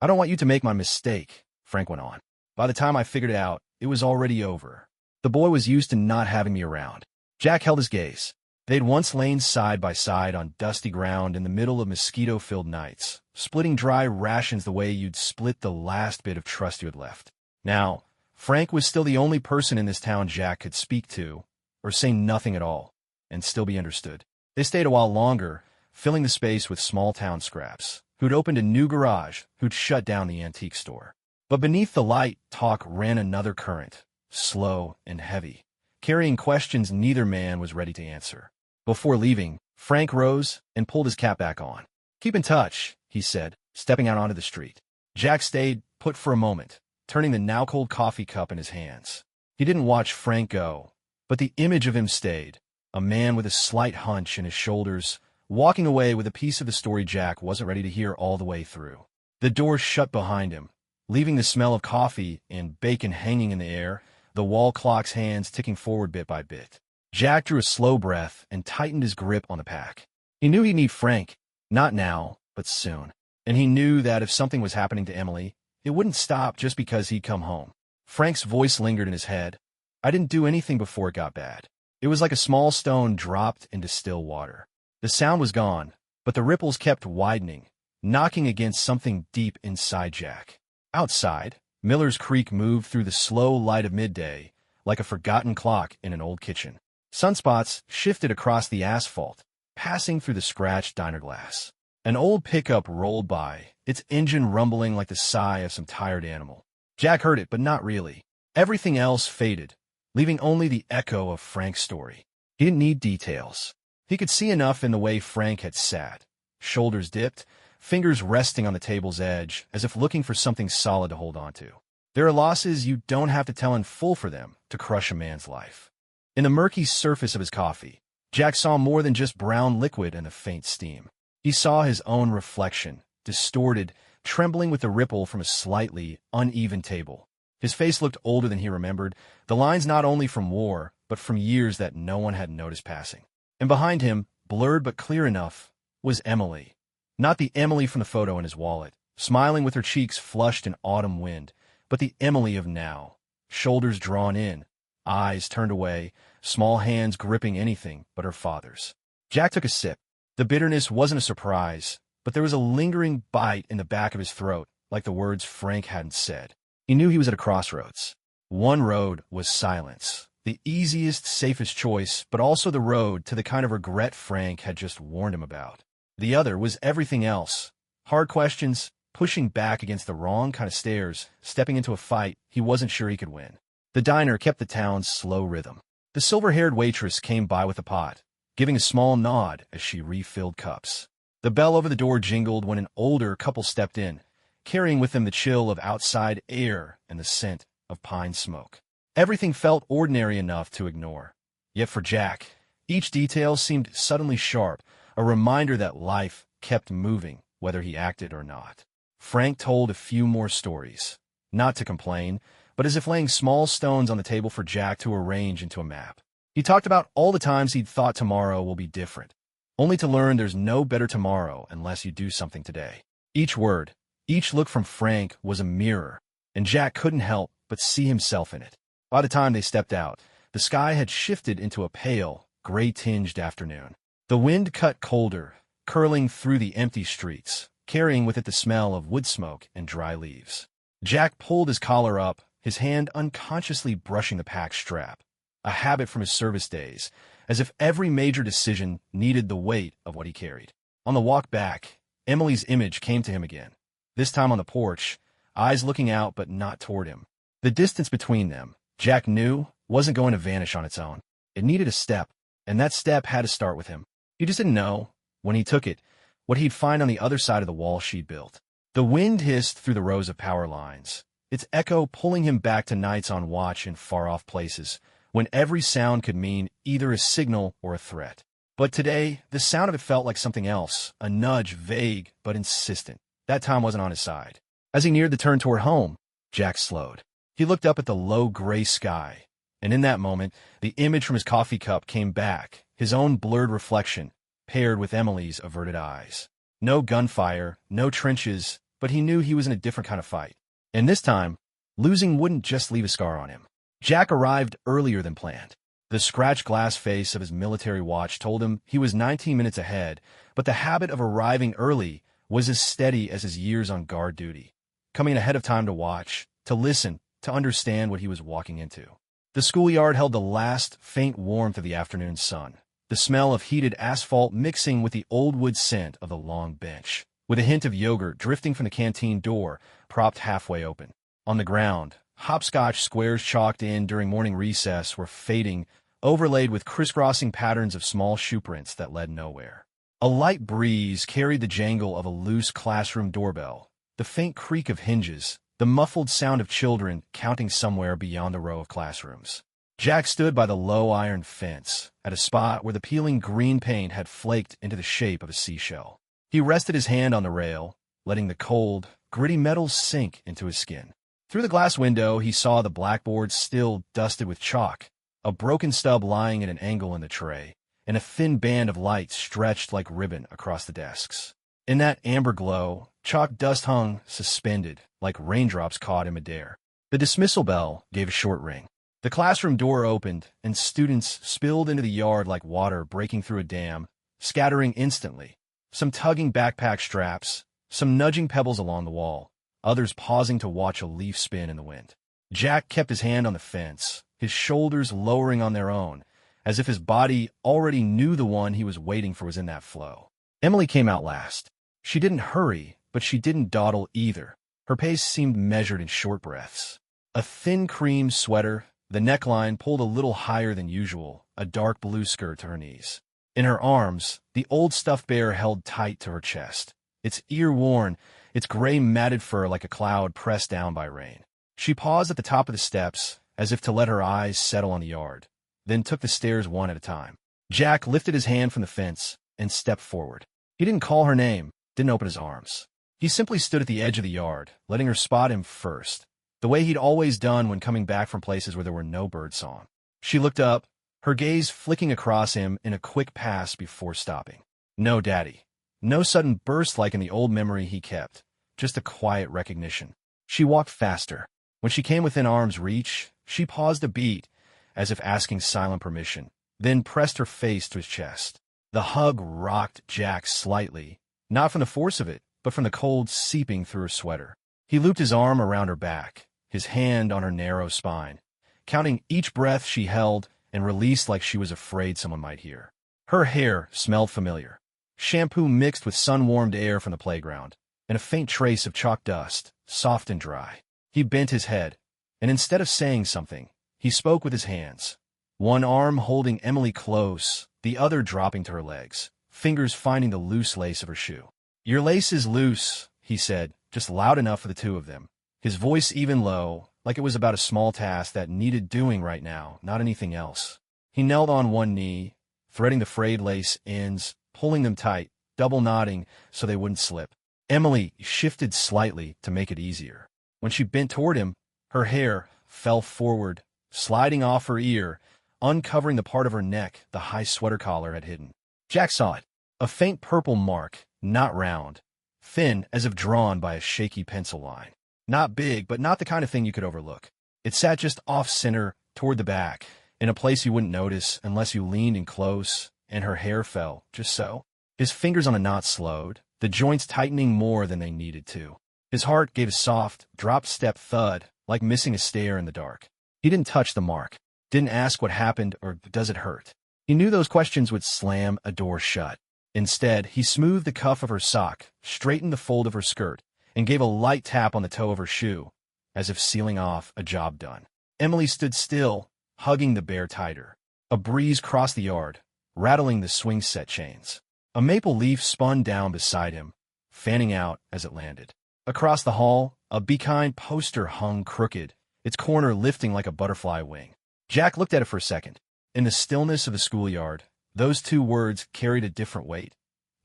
don't want you to make my mistake, Frank went on. By the time I figured it out, it was already over. The boy was used to not having me around. Jack held his gaze. They'd once lain side by side on dusty ground in the middle of mosquito-filled nights, splitting dry rations the way you'd split the last bit of trust you had left. Now, Frank was still the only person in this town Jack could speak to, or say nothing at all, and still be understood. They stayed a while longer, filling the space with small-town scraps. who'd opened a new garage, who'd shut down the antique store. But beneath the light, talk ran another current, slow and heavy, carrying questions neither man was ready to answer. Before leaving, Frank rose and pulled his cap back on. "Keep in touch," he said, stepping out onto the street. Jack stayed put for a moment, turning the now-cold coffee cup in his hands. He didn't watch Frank go, but the image of him stayed, a man with a slight hunch in his shoulders, walking away with a piece of the story Jack wasn't ready to hear all the way through. The door shut behind him, leaving the smell of coffee and bacon hanging in the air, the wall clock's hands ticking forward bit by bit. Jack drew a slow breath and tightened his grip on the pack. He knew he'd need Frank, not now, but soon. And he knew that if something was happening to Emily, it wouldn't stop just because he'd come home. Frank's voice lingered in his head. "I didn't do anything before it got bad." It was like a small stone dropped into still water. The sound was gone, but the ripples kept widening, knocking against something deep inside Jack. Outside, Miller's Creek moved through the slow light of midday, like a forgotten clock in an old kitchen. Sunspots shifted across the asphalt, passing through the scratched diner glass. An old pickup rolled by, its engine rumbling like the sigh of some tired animal. Jack heard it, but not really. Everything else faded, leaving only the echo of Frank's story. He didn't need details. He could see enough in the way Frank had sat, shoulders dipped, fingers resting on the table's edge, as if looking for something solid to hold on to. There are losses you don't have to tell in full for them to crush a man's life. In the murky surface of his coffee, Jack saw more than just brown liquid and a faint steam. He saw his own reflection, distorted, trembling with the ripple from a slightly uneven table. His face looked older than he remembered, the lines not only from war, but from years that no one had noticed passing. And behind him, blurred but clear enough, was Emily. Not the Emily from the photo in his wallet, smiling with her cheeks flushed in autumn wind, but the Emily of now, shoulders drawn in, eyes turned away, small hands gripping anything but her father's. Jack took a sip. The bitterness wasn't a surprise, but there was a lingering bite in the back of his throat, like the words Frank hadn't said. He knew he was at a crossroads. One road was silence, the easiest, safest choice, but also the road to the kind of regret Frank had just warned him about. The other was everything else. Hard questions, pushing back against the wrong kind of stairs, stepping into a fight he wasn't sure he could win. The diner kept the town's slow rhythm. The silver-haired waitress came by with a pot, giving a small nod as she refilled cups. The bell over the door jingled when an older couple stepped in, carrying with them the chill of outside air and the scent of pine smoke. Everything felt ordinary enough to ignore. Yet for Jack, each detail seemed suddenly sharp, a reminder that life kept moving, whether he acted or not. Frank told a few more stories, not to complain, but as if laying small stones on the table for Jack to arrange into a map. He talked about all the times he'd thought tomorrow will be different, only to learn there's no better tomorrow unless you do something today. Each word, each look from Frank was a mirror, and Jack couldn't help but see himself in it. By the time they stepped out, the sky had shifted into a pale, gray-tinged afternoon. The wind cut colder, curling through the empty streets, carrying with it the smell of wood smoke and dry leaves. Jack pulled his collar up, his hand unconsciously brushing the pack strap, a habit from his service days, as if every major decision needed the weight of what he carried. On the walk back, Emily's image came to him again, this time on the porch, eyes looking out but not toward him. The distance between them, Jack knew, wasn't going to vanish on its own. It needed a step, and that step had to start with him. He just didn't know, when he took it, what he'd find on the other side of the wall she'd built. The wind hissed through the rows of power lines, its echo pulling him back to nights on watch in far-off places, when every sound could mean either a signal or a threat. But today, the sound of it felt like something else, a nudge, vague but insistent. That time wasn't on his side. As he neared the turn toward home, Jack slowed. He looked up at the low gray sky, and in that moment, the image from his coffee cup came back, his own blurred reflection, paired with Emily's averted eyes. No gunfire, no trenches, but he knew he was in a different kind of fight. And this time, losing wouldn't just leave a scar on him. Jack arrived earlier than planned. The scratched glass face of his military watch told him he was 19 minutes ahead, but the habit of arriving early was as steady as his years on guard duty, coming ahead of time to watch, to listen, to understand what he was walking into. The schoolyard held the last faint warmth of the afternoon sun, the smell of heated asphalt mixing with the old wood scent of the long bench. with a hint of yogurt drifting from the canteen door, propped halfway open. On the ground, hopscotch squares chalked in during morning recess were fading, overlaid with crisscrossing patterns of small shoe prints that led nowhere. A light breeze carried the jangle of a loose classroom doorbell, the faint creak of hinges, the muffled sound of children counting somewhere beyond the row of classrooms. Jack stood by the low iron fence, at a spot where the peeling green paint had flaked into the shape of a seashell. He rested his hand on the rail, letting the cold, gritty metal sink into his skin. Through the glass window, he saw the blackboard still dusted with chalk, a broken stub lying at an angle in the tray, and a thin band of light stretched like ribbon across the desks. In that amber glow, chalk dust hung suspended, like raindrops caught in midair. The dismissal bell gave a short ring. The classroom door opened, and students spilled into the yard like water breaking through a dam, scattering instantly, some tugging backpack straps, some nudging pebbles along the wall, others pausing to watch a leaf spin in the wind. Jack kept his hand on the fence, his shoulders lowering on their own, as if his body already knew the one he was waiting for was in that flow. Emily came out last. She didn't hurry, but she didn't dawdle either. Her pace seemed measured in short breaths. A thin cream sweater, the neckline pulled a little higher than usual, a dark blue skirt to her knees. In her arms, the old stuffed bear held tight to her chest, its ear worn, its gray matted fur like a cloud pressed down by rain. She paused at the top of the steps, as if to let her eyes settle on the yard, then took the stairs one at a time. Jack lifted his hand from the fence and stepped forward. He didn't call her name, didn't open his arms. He simply stood at the edge of the yard, letting her spot him first, the way he'd always done when coming back from places where there were no birdsong. She looked up, her gaze flicking across him in a quick pass before stopping. No, Daddy. No sudden burst like in the old memory he kept, just a quiet recognition. She walked faster. When she came within arm's reach, she paused a beat, as if asking silent permission, then pressed her face to his chest. The hug rocked Jack slightly, not from the force of it, but from the cold seeping through her sweater. He looped his arm around her back, his hand on her narrow spine, counting each breath she held and released like she was afraid someone might hear. Her hair smelled familiar. Shampoo mixed with sun-warmed air from the playground, and a faint trace of chalk dust, soft and dry. He bent his head, and instead of saying something, he spoke with his hands, one arm holding Emily close, the other dropping to her legs, fingers finding the loose lace of her shoe. "Your lace is loose," he said, just loud enough for the two of them, his voice even low, like it was about a small task that needed doing right now, not anything else. He knelt on one knee, threading the frayed lace ends, pulling them tight, double knotting so they wouldn't slip. Emily shifted slightly to make it easier. When she bent toward him, her hair fell forward, sliding off her ear, uncovering the part of her neck the high sweater collar had hidden. Jack saw it, a faint purple mark, not round, thin as if drawn by a shaky pencil line. Not big, but not the kind of thing you could overlook. It sat just off-center, toward the back, in a place you wouldn't notice unless you leaned in close, and her hair fell, just so. His fingers on the knot slowed, the joints tightening more than they needed to. His heart gave a soft, drop-step thud, like missing a stair in the dark. He didn't touch the mark, didn't ask what happened or does it hurt. He knew those questions would slam a door shut. Instead, he smoothed the cuff of her sock, straightened the fold of her skirt, and gave a light tap on the toe of her shoe, as if sealing off a job done. Emily stood still, hugging the bear tighter. A breeze crossed the yard, rattling the swing set chains. A maple leaf spun down beside him, fanning out as it landed. Across the hall, a Be Kind poster hung crooked, its corner lifting like a butterfly wing. Jack looked at it for a second. In the stillness of the schoolyard, those two words carried a different weight.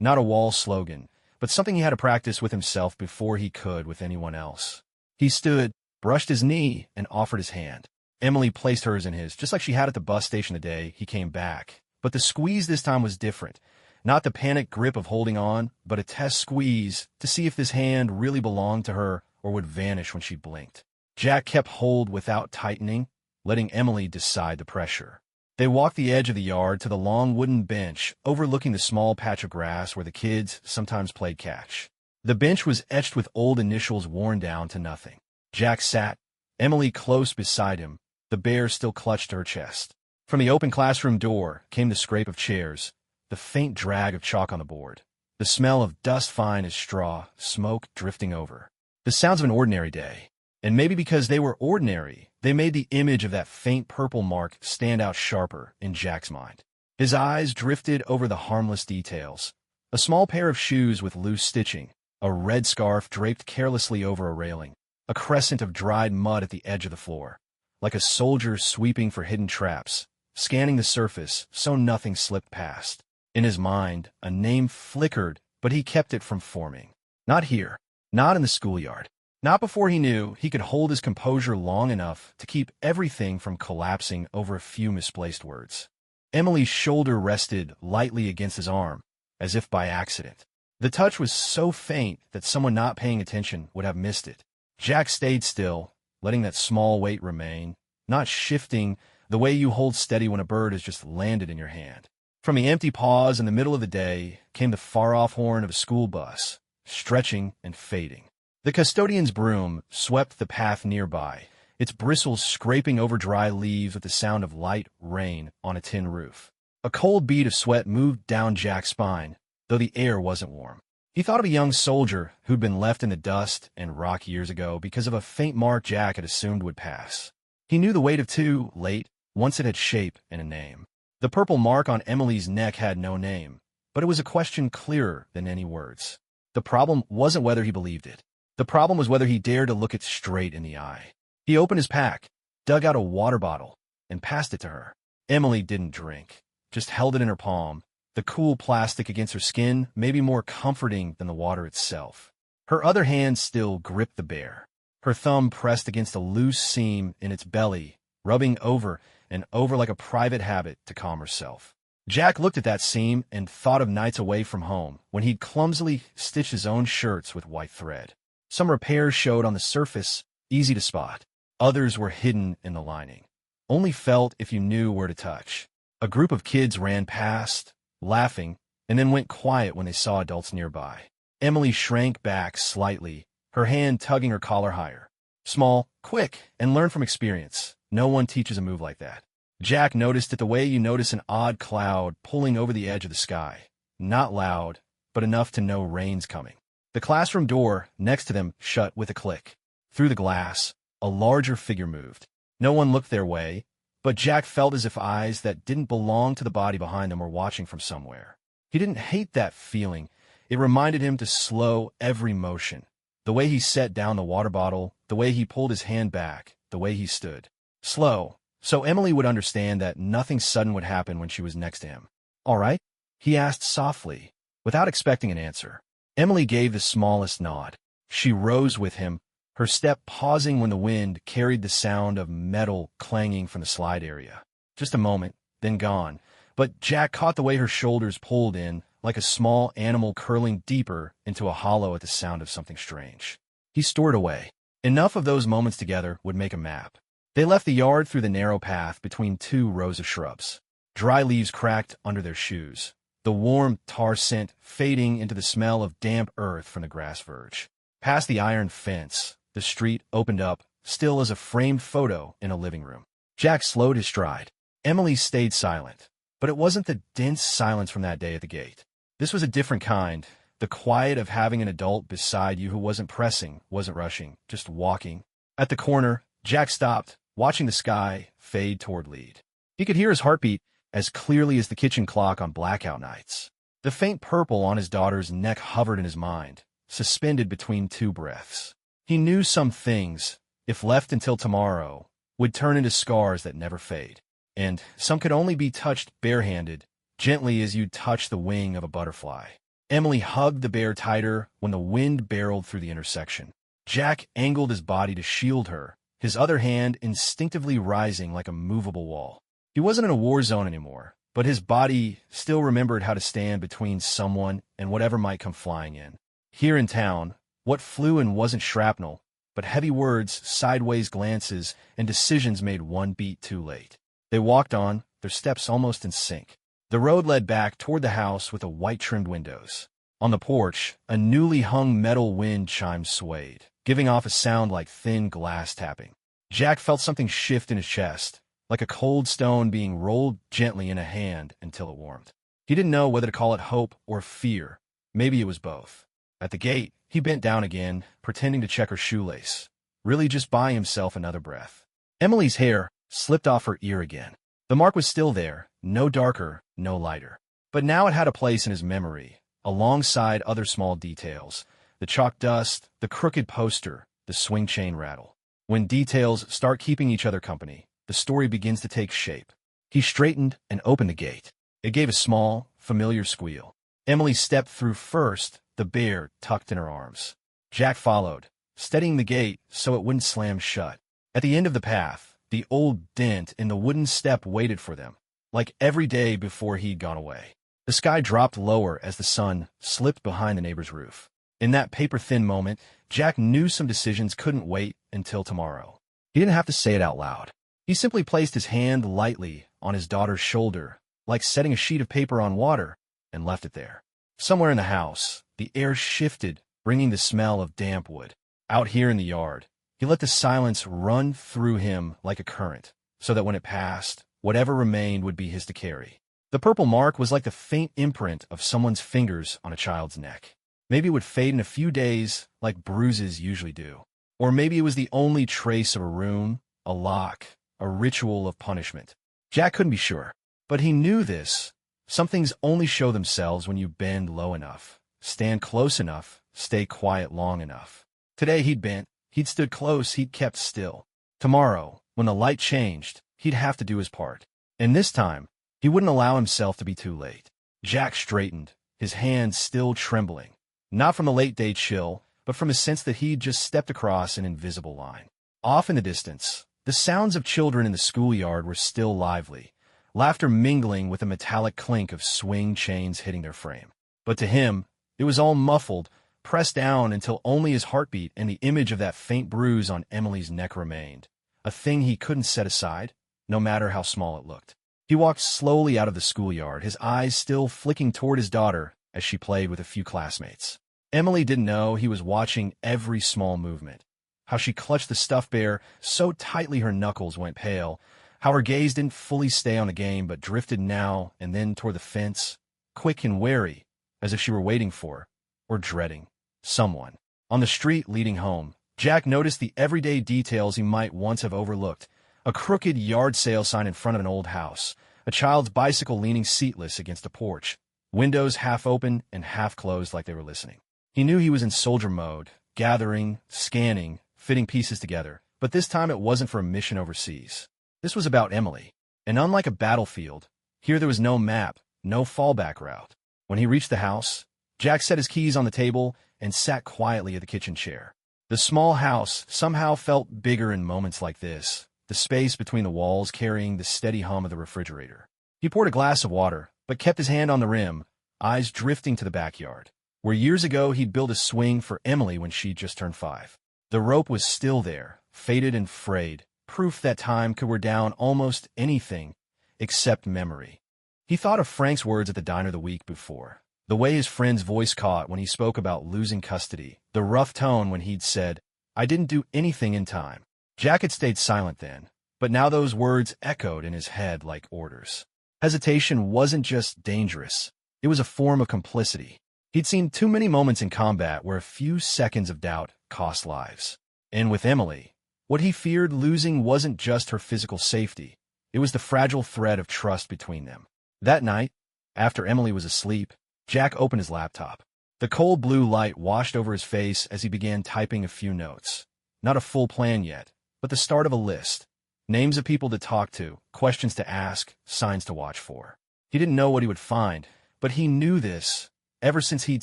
Not a wall slogan, but something he had to practice with himself before he could with anyone else. He stood, brushed his knee, and offered his hand. Emily placed hers in his, just like she had at the bus station the day he came back. But the squeeze this time was different. Not the panic grip of holding on, but a test squeeze to see if this hand really belonged to her or would vanish when she blinked. Jack kept hold without tightening, letting Emily decide the pressure. They walked the edge of the yard to the long wooden bench overlooking the small patch of grass where the kids sometimes played catch. The bench was etched with old initials worn down to nothing. Jack sat, Emily close beside him, the bear still clutched to her chest. From the open classroom door came the scrape of chairs, the faint drag of chalk on the board. the smell of dust fine as straw, smoke drifting over. The sounds of an ordinary day. And maybe because they were ordinary, they made the image of that faint purple mark stand out sharper in Jack's mind. His eyes drifted over the harmless details. A small pair of shoes with loose stitching, a red scarf draped carelessly over a railing, a crescent of dried mud at the edge of the floor, like a soldier sweeping for hidden traps, scanning the surface so nothing slipped past. In his mind, a name flickered, but he kept it from forming. Not here. Not in the schoolyard. Not before he knew he could hold his composure long enough to keep everything from collapsing over a few misplaced words. Emily's shoulder rested lightly against his arm, as if by accident. The touch was so faint that someone not paying attention would have missed it. Jack stayed still, letting that small weight remain, not shifting the way you hold steady when a bird has just landed in your hand. From the empty pause in the middle of the day came the far-off horn of a school bus, stretching and fading. The custodian's broom swept the path nearby, its bristles scraping over dry leaves with the sound of light rain on a tin roof. A cold bead of sweat moved down Jack's spine, though the air wasn't warm. He thought of a young soldier who'd been left in the dust and rock years ago because of a faint mark Jack had assumed would pass. He knew the weight of too late, once it had shape and a name. The purple mark on Emily's neck had no name, but it was a question clearer than any words. The problem wasn't whether he believed it. The problem was whether he dared to look it straight in the eye. He opened his pack, dug out a water bottle, and passed it to her. Emily didn't drink, just held it in her palm, the cool plastic against her skin maybe more comforting than the water itself. Her other hand still gripped the bear, her thumb pressed against a loose seam in its belly, rubbing over and over like a private habit to calm herself. Jack looked at that seam and thought of nights away from home when he'd clumsily stitched his own shirts with white thread. Some repairs showed on the surface, easy to spot. Others were hidden in the lining, only felt if you knew where to touch. A group of kids ran past, laughing, and then went quiet when they saw adults nearby. Emily shrank back slightly, her hand tugging her collar higher. Small, quick, and learn from experience. No one teaches a move like that. Jack noticed it the way you notice an odd cloud pulling over the edge of the sky. Not loud, but enough to know rain's coming. The classroom door next to them shut with a click. Through the glass, a larger figure moved. No one looked their way, but Jack felt as if eyes that didn't belong to the body behind them were watching from somewhere. He didn't hate that feeling. It reminded him to slow every motion. The way he set down the water bottle, the way he pulled his hand back, the way he stood. Slow, so Emily would understand that nothing sudden would happen when she was next to him. "All right?" he asked softly, without expecting an answer. Emily gave the smallest nod. She rose with him, her step pausing when the wind carried the sound of metal clanging from the slide area. Just a moment, then gone, but Jack caught the way her shoulders pulled in, like a small animal curling deeper into a hollow at the sound of something strange. He stored away. Enough of those moments together would make a map. They left the yard through the narrow path between two rows of shrubs. Dry leaves cracked under their shoes, the warm tar scent fading into the smell of damp earth from the grass verge. Past the iron fence, the street opened up, still as a framed photo in a living room. Jack slowed his stride. Emily stayed silent, but it wasn't the dense silence from that day at the gate. This was a different kind, the quiet of having an adult beside you who wasn't pressing, wasn't rushing, just walking. At the corner, Jack stopped, watching the sky fade toward lead. He could hear his heartbeat as clearly as the kitchen clock on blackout nights. The faint purple on his daughter's neck hovered in his mind, suspended between two breaths. He knew some things, if left until tomorrow, would turn into scars that never fade. And some could only be touched barehanded, gently as you'd touch the wing of a butterfly. Emily hugged the bear tighter when the wind barreled through the intersection. Jack angled his body to shield her, his other hand instinctively rising like a movable wall. He wasn't in a war zone anymore, but his body still remembered how to stand between someone and whatever might come flying in. Here in town, what flew in wasn't shrapnel, but heavy words, sideways glances, and decisions made one beat too late. They walked on, their steps almost in sync. The road led back toward the house with the white-trimmed windows. On the porch, a newly hung metal wind chime swayed, giving off a sound like thin glass tapping. Jack felt something shift in his chest, like a cold stone being rolled gently in a hand until it warmed. He didn't know whether to call it hope or fear, Maybe it was both. At the gate, he bent down again, pretending to check her shoelace, really just buying himself another breath. Emily's hair slipped off her ear again. The mark was still there, no darker, no lighter. But now it had a place in his memory, alongside other small details. The chalk dust, the crooked poster, the swing chain rattle. When details start keeping each other company, the story begins to take shape. He straightened and opened the gate. It gave a small, familiar squeal. Emily stepped through first, the bear tucked in her arms. Jack followed, steadying the gate so it wouldn't slam shut. At the end of the path, the old dent in the wooden step waited for them, like every day before he'd gone away. The sky dropped lower as the sun slipped behind the neighbor's roof. In that paper-thin moment, Jack knew some decisions couldn't wait until tomorrow. He didn't have to say it out loud. He simply placed his hand lightly on his daughter's shoulder, like setting a sheet of paper on water, and left it there. Somewhere in the house, the air shifted, bringing the smell of damp wood. Out here in the yard, he let the silence run through him like a current, so that when it passed, whatever remained would be his to carry. The purple mark was like the faint imprint of someone's fingers on a child's neck. Maybe it would fade in a few days, like bruises usually do. Or maybe it was the only trace of a rune, a lock, a ritual of punishment. Jack couldn't be sure, but he knew this. Some things only show themselves when you bend low enough, stand close enough, stay quiet long enough. Today he'd bent, he'd stood close, he'd kept still. Tomorrow, when the light changed, he'd have to do his part. And this time, he wouldn't allow himself to be too late. Jack straightened, his hands still trembling. Not from the late-day chill, but from a sense that he'd just stepped across an invisible line. Off in the distance, the sounds of children in the schoolyard were still lively, laughter mingling with the metallic clink of swing chains hitting their frame. But to him, it was all muffled, pressed down until only his heartbeat and the image of that faint bruise on Emily's neck remained, a thing he couldn't set aside, no matter how small it looked. He walked slowly out of the schoolyard, his eyes still flicking toward his daughter as she played with a few classmates. Emily didn't know he was watching every small movement. How she clutched the stuffed bear so tightly her knuckles went pale, how her gaze didn't fully stay on the game but drifted now and then toward the fence, quick and wary, as if she were waiting for, or dreading, someone. On the street leading home, Jack noticed the everyday details he might once have overlooked. A crooked yard sale sign in front of an old house, a child's bicycle leaning seatless against a porch, windows half open and half closed like they were listening. He knew he was in soldier mode, gathering, scanning, fitting pieces together, but this time it wasn't for a mission overseas. This was about Emily, and unlike a battlefield, here there was no map, no fallback route. When he reached the house, Jack set his keys on the table and sat quietly at the kitchen chair. The small house somehow felt bigger in moments like this, the space between the walls carrying the steady hum of the refrigerator. He poured a glass of water, but kept his hand on the rim, eyes drifting to the backyard, where years ago he'd built a swing for Emily when she'd just turned 5. The rope was still there, faded and frayed, proof that time could wear down almost anything except memory. He thought of Frank's words at the diner the week before, the way his friend's voice caught when he spoke about losing custody, the rough tone when he'd said, "I didn't do anything in time." Jack had stayed silent then, but now those words echoed in his head like orders. Hesitation wasn't just dangerous, it was a form of complicity. He'd seen too many moments in combat where a few seconds of doubt cost lives. And with Emily, what he feared losing wasn't just her physical safety, it was the fragile thread of trust between them. That night, after Emily was asleep, Jack opened his laptop. The cold blue light washed over his face as he began typing a few notes. Not a full plan yet, but the start of a list. Names of people to talk to, questions to ask, signs to watch for. He didn't know what he would find, but he knew this. Ever since he'd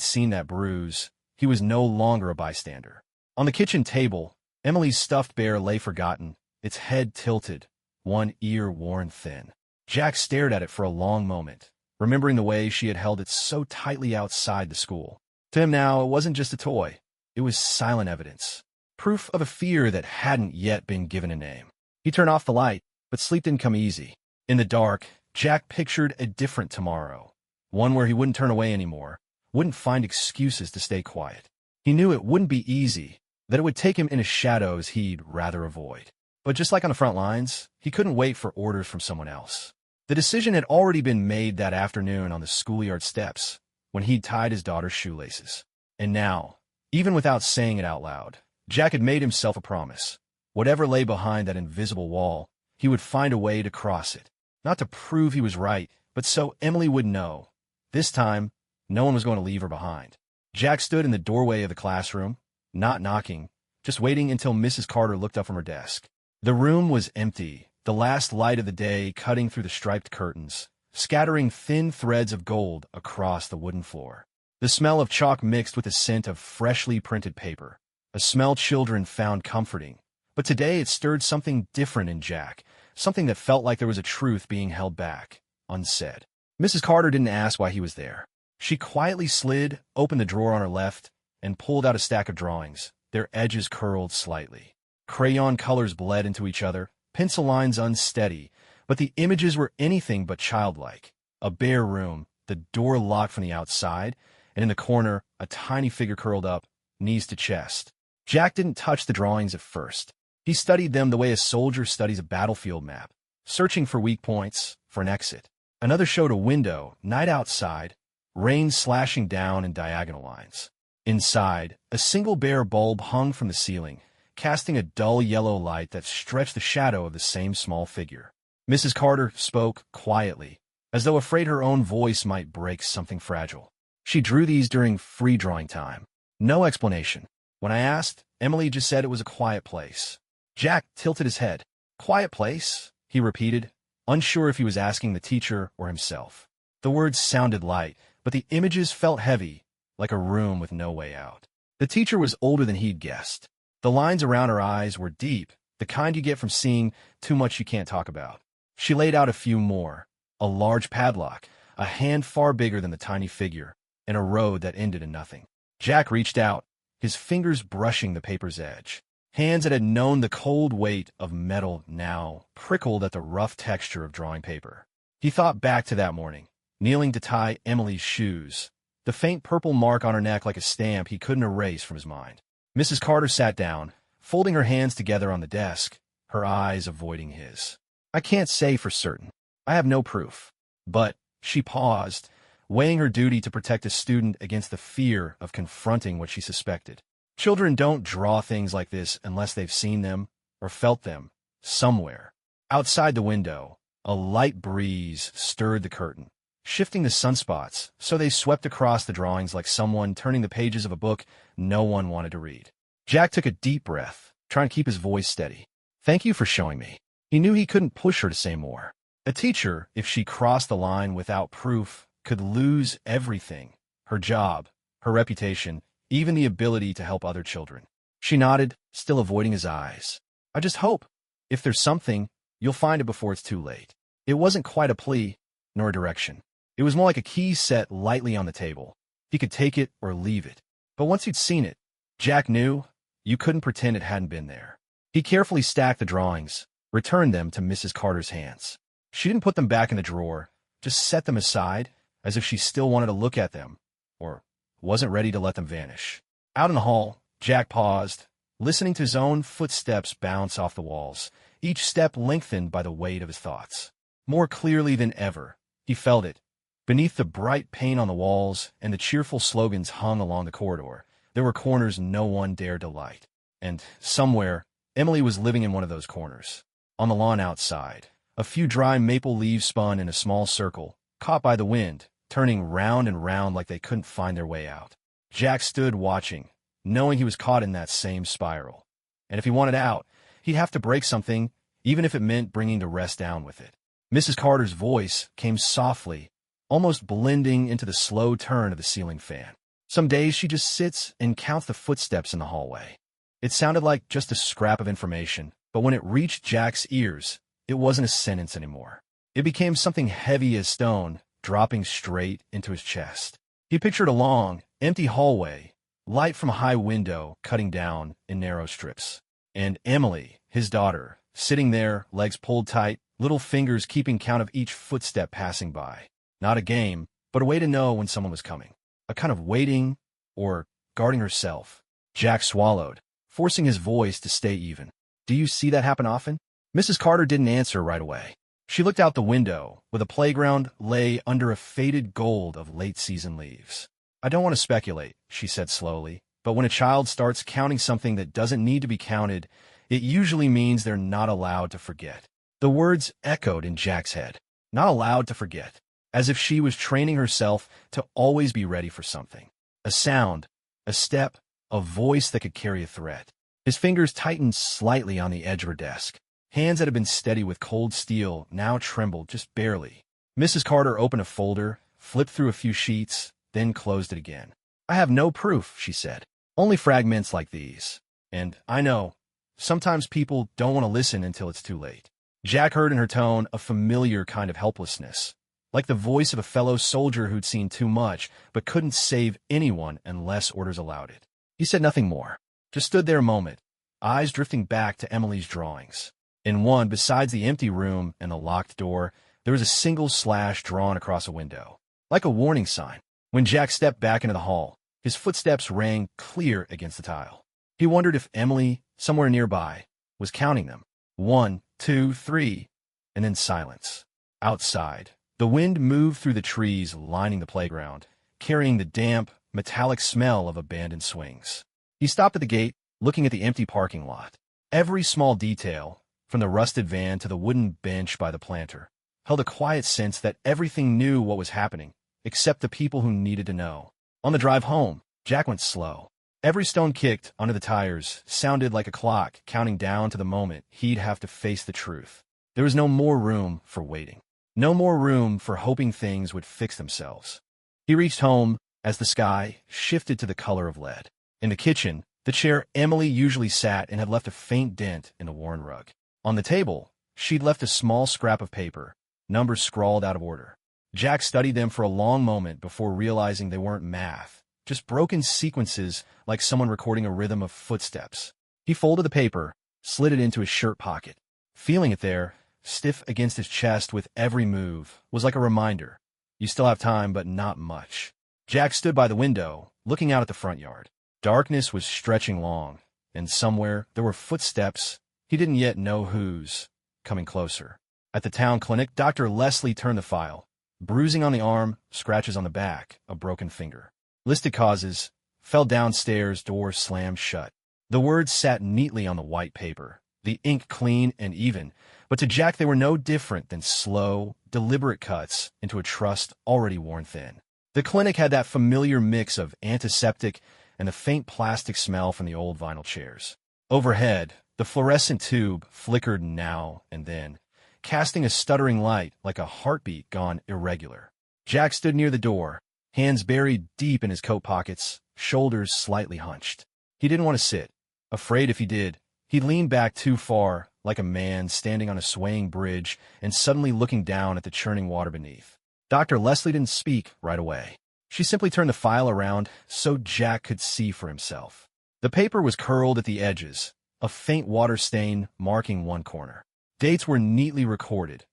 seen that bruise, he was no longer a bystander. On the kitchen table, Emily's stuffed bear lay forgotten, its head tilted, one ear worn thin. Jack stared at it for a long moment, remembering the way she had held it so tightly outside the school. To him now, it wasn't just a toy. It was silent evidence, proof of a fear that hadn't yet been given a name. He turned off the light, but sleep didn't come easy. In the dark, Jack pictured a different tomorrow, one where he wouldn't turn away anymore, wouldn't find excuses to stay quiet. He knew it wouldn't be easy, that it would take him into shadows he'd rather avoid. But just like on the front lines, he couldn't wait for orders from someone else. The decision had already been made that afternoon on the schoolyard steps, when he'd tied his daughter's shoelaces. And now, even without saying it out loud, Jack had made himself a promise. Whatever lay behind that invisible wall, he would find a way to cross it. Not to prove he was right, but so Emily would know. This time, no one was going to leave her behind. Jack stood in the doorway of the classroom, not knocking, just waiting until Mrs. Carter looked up from her desk. The room was empty, the last light of the day cutting through the striped curtains, scattering thin threads of gold across the wooden floor. The smell of chalk mixed with the scent of freshly printed paper, a smell children found comforting. But today it stirred something different in Jack, something that felt like there was a truth being held back, unsaid. Mrs. Carter didn't ask why he was there. She quietly slid open the drawer on her left and pulled out a stack of drawings, their edges curled slightly. Crayon colors bled into each other, pencil lines unsteady, but the images were anything but childlike. A bare room, the door locked from the outside, and in the corner, a tiny figure curled up, knees to chest. Jack didn't touch the drawings at first. He studied them the way a soldier studies a battlefield map, searching for weak points, for an exit. Another showed a window, night outside, rain slashing down in diagonal lines. Inside, a single bare bulb hung from the ceiling, casting a dull yellow light that stretched the shadow of the same small figure. Mrs. Carter spoke quietly, as though afraid her own voice might break something fragile. She drew these during free drawing time. No explanation. When I asked, Emily just said it was a quiet place. Jack tilted his head. Quiet place? He repeated, unsure if he was asking the teacher or himself. The words sounded light, but the images felt heavy, like a room with no way out. The teacher was older than he'd guessed. The lines around her eyes were deep, the kind you get from seeing too much you can't talk about. She laid out a few more. A large padlock, a hand far bigger than the tiny figure, and a road that ended in nothing. Jack reached out, his fingers brushing the paper's edge. Hands that had known the cold weight of metal now prickled at the rough texture of drawing paper. He thought back to that morning, kneeling to tie Emily's shoes, the faint purple mark on her neck like a stamp he couldn't erase from his mind. Mrs. Carter sat down, folding her hands together on the desk, her eyes avoiding his. I can't say for certain. I have no proof. But, she paused, weighing her duty to protect a student against the fear of confronting what she suspected. Children don't draw things like this unless they've seen them or felt them somewhere. Outside the window, a light breeze stirred the curtain, shifting the sunspots so they swept across the drawings like someone turning the pages of a book no one wanted to read. Jack took a deep breath, trying to keep his voice steady. Thank you for showing me. He knew he couldn't push her to say more. A teacher, if she crossed the line without proof, could lose everything. Her job, her reputation, even the ability to help other children. She nodded, still avoiding his eyes. I just hope, if there's something, you'll find it before it's too late. It wasn't quite a plea, nor a direction. It was more like a key set lightly on the table. He could take it or leave it. But once he'd seen it, Jack knew you couldn't pretend it hadn't been there. He carefully stacked the drawings, returned them to Mrs. Carter's hands. She didn't put them back in the drawer, just set them aside, as if she still wanted to look at them, or wasn't ready to let them vanish. Out in the hall, Jack paused, listening to his own footsteps bounce off the walls, each step lengthened by the weight of his thoughts. More clearly than ever, he felt it. Beneath the bright paint on the walls and the cheerful slogans hung along the corridor, there were corners no one dared to light. And, somewhere, Emily was living in one of those corners. On the lawn outside, a few dry maple leaves spun in a small circle, caught by the wind, turning round and round like they couldn't find their way out. Jack stood watching, knowing he was caught in that same spiral. And if he wanted out, he'd have to break something, even if it meant bringing the rest down with it. Mrs. Carter's voice came softly, almost blending into the slow turn of the ceiling fan. Some days she just sits and counts the footsteps in the hallway. It sounded like just a scrap of information, but when it reached Jack's ears, it wasn't a sentence anymore. It became something heavy as stone, dropping straight into his chest. He pictured a long, empty hallway, light from a high window cutting down in narrow strips. And Emily, his daughter, sitting there, legs pulled tight, little fingers keeping count of each footstep passing by. Not a game, but a way to know when someone was coming. A kind of waiting or guarding herself. Jack swallowed, forcing his voice to stay even. Do you see that happen often? Mrs. Carter didn't answer right away. She looked out the window, where the playground lay under a faded gold of late-season leaves. I don't want to speculate, she said slowly, but when a child starts counting something that doesn't need to be counted, it usually means they're not allowed to forget. The words echoed in Jack's head. Not allowed to forget. As if she was training herself to always be ready for something. A sound, a step, a voice that could carry a threat. His fingers tightened slightly on the edge of her desk. Hands that had been steady with cold steel now trembled just barely. Mrs. Carter opened a folder, flipped through a few sheets, then closed it again. I have no proof, she said. Only fragments like these. And I know, sometimes people don't want to listen until it's too late. Jack heard in her tone a familiar kind of helplessness, like the voice of a fellow soldier who'd seen too much, but couldn't save anyone unless orders allowed it. He said nothing more, just stood there a moment, eyes drifting back to Emily's drawings. In one, besides the empty room and the locked door, there was a single slash drawn across a window, like a warning sign. When Jack stepped back into the hall, his footsteps rang clear against the tile. He wondered if Emily, somewhere nearby, was counting them. 1, 2, 3, and then silence. Outside, the wind moved through the trees lining the playground, carrying the damp, metallic smell of abandoned swings. He stopped at the gate, looking at the empty parking lot. Every small detail, from the rusted van to the wooden bench by the planter, held a quiet sense that everything knew what was happening, except the people who needed to know. On the drive home, Jack went slow. Every stone kicked onto the tires sounded like a clock counting down to the moment he'd have to face the truth. There was no more room for waiting. No more room for hoping things would fix themselves. He reached home as the sky shifted to the color of lead. In the kitchen, the chair Emily usually sat in had left a faint dent in the worn rug. On the table, she'd left a small scrap of paper, numbers scrawled out of order. Jack studied them for a long moment before realizing they weren't math, just broken sequences like someone recording a rhythm of footsteps. He folded the paper, slid it into his shirt pocket. Feeling it there, stiff against his chest with every move, was like a reminder. You still have time, but not much. Jack stood by the window, looking out at the front yard. Darkness was stretching long, and somewhere there were footsteps, he didn't yet know whose, coming closer. At the town clinic, Dr. Leslie turned the file. Bruising on the arm, scratches on the back, a broken finger. Listed causes, fell downstairs, door slammed shut. The words sat neatly on the white paper, the ink clean and even, but to Jack they were no different than slow, deliberate cuts into a trust already worn thin. The clinic had that familiar mix of antiseptic and the faint plastic smell from the old vinyl chairs. Overhead, the fluorescent tube flickered now and then, casting a stuttering light like a heartbeat gone irregular. Jack stood near the door, hands buried deep in his coat pockets, shoulders slightly hunched. He didn't want to sit. Afraid if he did, he'd lean back too far, like a man standing on a swaying bridge and suddenly looking down at the churning water beneath. Dr. Leslie didn't speak right away. She simply turned the file around so Jack could see for himself. The paper was curled at the edges, a faint water stain marking one corner. Dates were neatly recorded.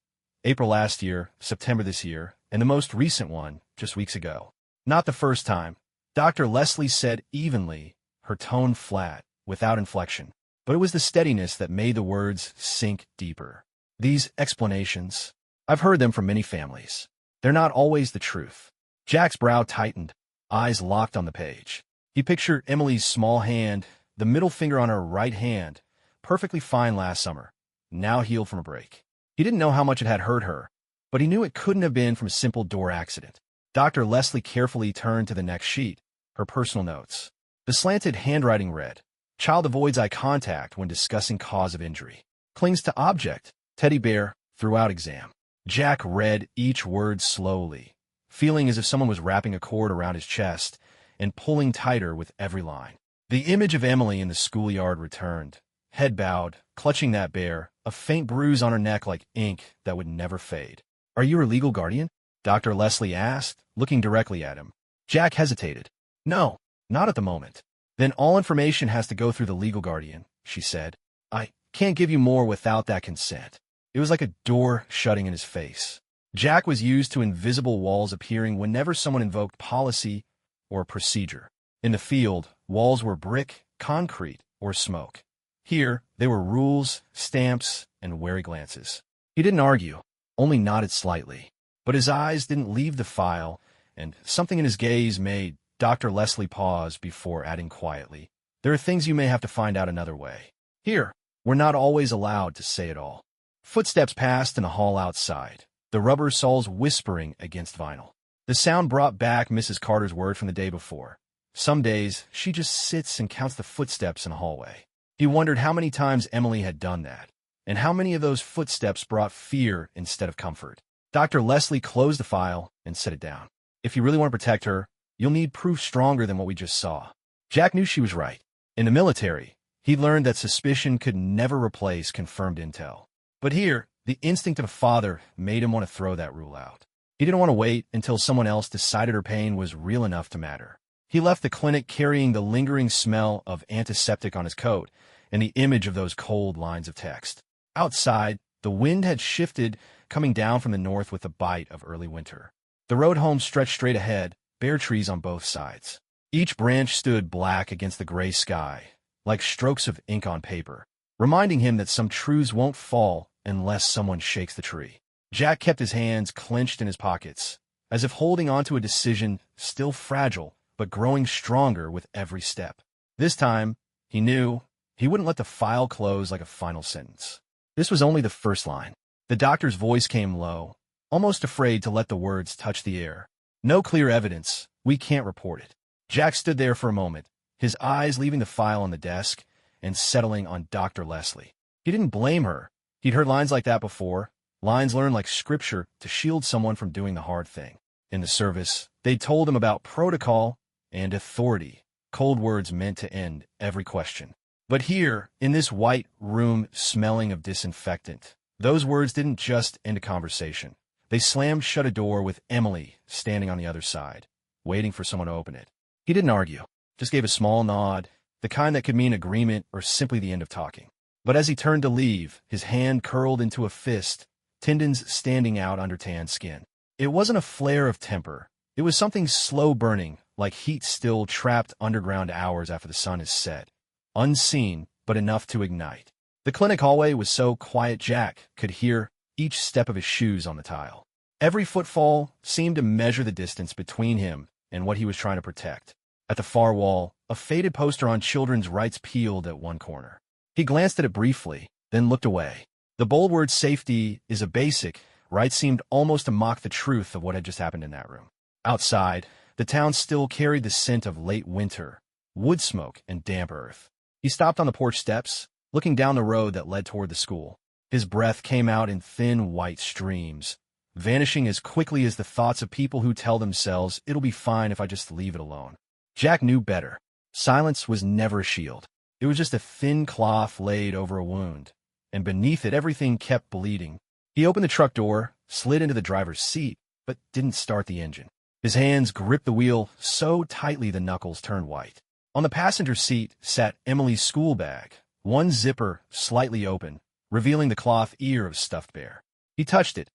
April last year, September this year, and the most recent one just weeks ago. Not the first time. Dr. Leslie said evenly, her tone flat, without inflection. But it was the steadiness that made the words sink deeper. These explanations, I've heard them from many families. They're not always the truth. Jack's brow tightened, eyes locked on the page. He pictured Emily's small hand, the middle finger on her right hand, perfectly fine last summer, now healed from a break. He didn't know how much it had hurt her, but he knew it couldn't have been from a simple door accident. Dr. Leslie carefully turned to the next sheet, her personal notes. The slanted handwriting read, "Child avoids eye contact when discussing cause of injury. Clings to object, teddy bear, throughout exam." Jack read each word slowly, feeling as if someone was wrapping a cord around his chest and pulling tighter with every line. The image of Emily in the schoolyard returned, head bowed, clutching that bear, a faint bruise on her neck like ink that would never fade. "Are you her legal guardian?" Dr. Leslie asked, looking directly at him. Jack hesitated. "No, not at the moment." "Then all information has to go through the legal guardian," she said. "I can't give you more without that consent." It was like a door shutting in his face. Jack was used to invisible walls appearing whenever someone invoked policy or procedure. In the field, walls were brick, concrete, or smoke. Here, they were rules, stamps, and wary glances. He didn't argue. only nodded slightly. But his eyes didn't leave the file, and something in his gaze made Dr. Leslie pause before adding quietly, "There are things you may have to find out another way. Here, we're not always allowed to say it all." Footsteps passed in the hall outside, the rubber soles whispering against vinyl. The sound brought back Mrs. Carter's word from the day before. Some days, she just sits and counts the footsteps in a hallway. He wondered how many times Emily had done that, and how many of those footsteps brought fear instead of comfort. Dr. Leslie closed the file and set it down. "If you really want to protect her, you'll need proof stronger than what we just saw." Jack knew she was right. In the military, he learned that suspicion could never replace confirmed intel. But here, the instinct of a father made him want to throw that rule out. He didn't want to wait until someone else decided her pain was real enough to matter. He left the clinic carrying the lingering smell of antiseptic on his coat and the image of those cold lines of text. Outside, the wind had shifted, coming down from the north with the bite of early winter. The road home stretched straight ahead, bare trees on both sides. Each branch stood black against the gray sky, like strokes of ink on paper, reminding him that some truths won't fall unless someone shakes the tree. Jack kept his hands clenched in his pockets, as if holding on to a decision still fragile, but growing stronger with every step. This time, he knew he wouldn't let the file close like a final sentence. This was only the first line. The doctor's voice came low, almost afraid to let the words touch the air. "No clear evidence. We can't report it." Jack stood there for a moment, his eyes leaving the file on the desk and settling on Dr. Leslie. He didn't blame her. He'd heard lines like that before, lines learned like scripture to shield someone from doing the hard thing. In the service, they'd told him about protocol and authority, cold words meant to end every question. But here, in this white room smelling of disinfectant, those words didn't just end a conversation. They slammed shut a door with Emily standing on the other side, waiting for someone to open it. He didn't argue, just gave a small nod, the kind that could mean agreement or simply the end of talking. But as he turned to leave, his hand curled into a fist, tendons standing out under tan skin. It wasn't a flare of temper. It was something slow-burning, like heat still trapped underground hours after the sun is set. Unseen, but enough to ignite. The clinic hallway was so quiet Jack could hear each step of his shoes on the tile. Every footfall seemed to measure the distance between him and what he was trying to protect. At the far wall, a faded poster on children's rights peeled at one corner. He glanced at it briefly, then looked away. The bold word "safety is a basic" right seemed almost to mock the truth of what had just happened in that room. Outside, the town still carried the scent of late winter, wood smoke, and damp earth. He stopped on the porch steps, looking down the road that led toward the school. His breath came out in thin white streams, vanishing as quickly as the thoughts of people who tell themselves, "It'll be fine if I just leave it alone." Jack knew better. Silence was never a shield. It was just a thin cloth laid over a wound, and beneath it everything kept bleeding. He opened the truck door, slid into the driver's seat, but didn't start the engine. His hands gripped the wheel so tightly the knuckles turned white. On the passenger seat sat Emily's school bag, one zipper slightly open, revealing the cloth ear of stuffed bear. He touched it.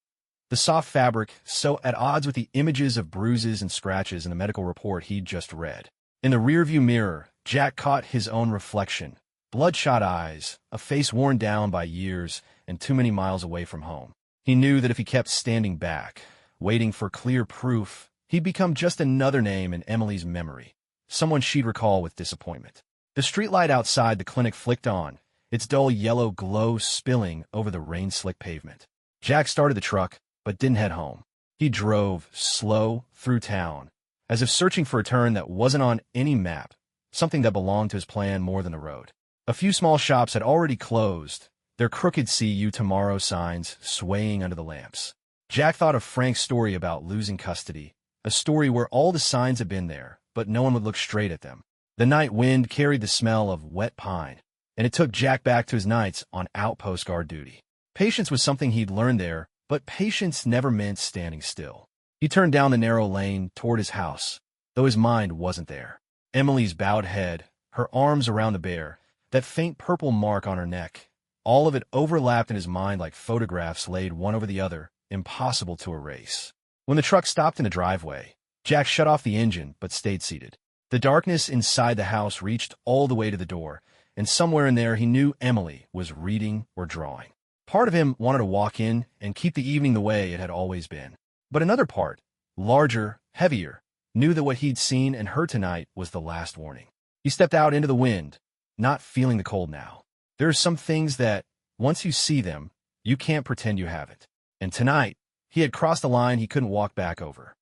The soft fabric, so at odds with the images of bruises and scratches in the medical report he'd just read. In the rearview mirror, Jack caught his own reflection. Bloodshot eyes, a face worn down by years and too many miles away from home. He knew that if he kept standing back, waiting for clear proof, he'd become just another name in Emily's memory, someone she'd recall with disappointment. The streetlight outside the clinic flicked on, its dull yellow glow spilling over the rain-slick pavement. Jack started the truck, but didn't head home. He drove slow through town, as if searching for a turn that wasn't on any map, something that belonged to his plan more than the road. A few small shops had already closed, their crooked "See You Tomorrow" signs swaying under the lamps. Jack thought of Frank's story about losing custody, a story where all the signs had been there, but no one would look straight at them. The night wind carried the smell of wet pine, and it took Jack back to his nights on outpost guard duty. Patience was something he'd learned there, but patience never meant standing still. He turned down the narrow lane toward his house, though his mind wasn't there. Emily's bowed head, her arms around the bear, that faint purple mark on her neck, all of it overlapped in his mind like photographs laid one over the other, impossible to erase. When the truck stopped in the driveway, Jack shut off the engine but stayed seated. The darkness inside the house reached all the way to the door, and somewhere in there he knew Emily was reading or drawing. Part of him wanted to walk in and keep the evening the way it had always been. But another part, larger, heavier, knew that what he'd seen and heard tonight was the last warning. He stepped out into the wind, not feeling the cold now. There are some things that, once you see them, you can't pretend you haven't. And tonight, he had crossed a line he couldn't walk back over.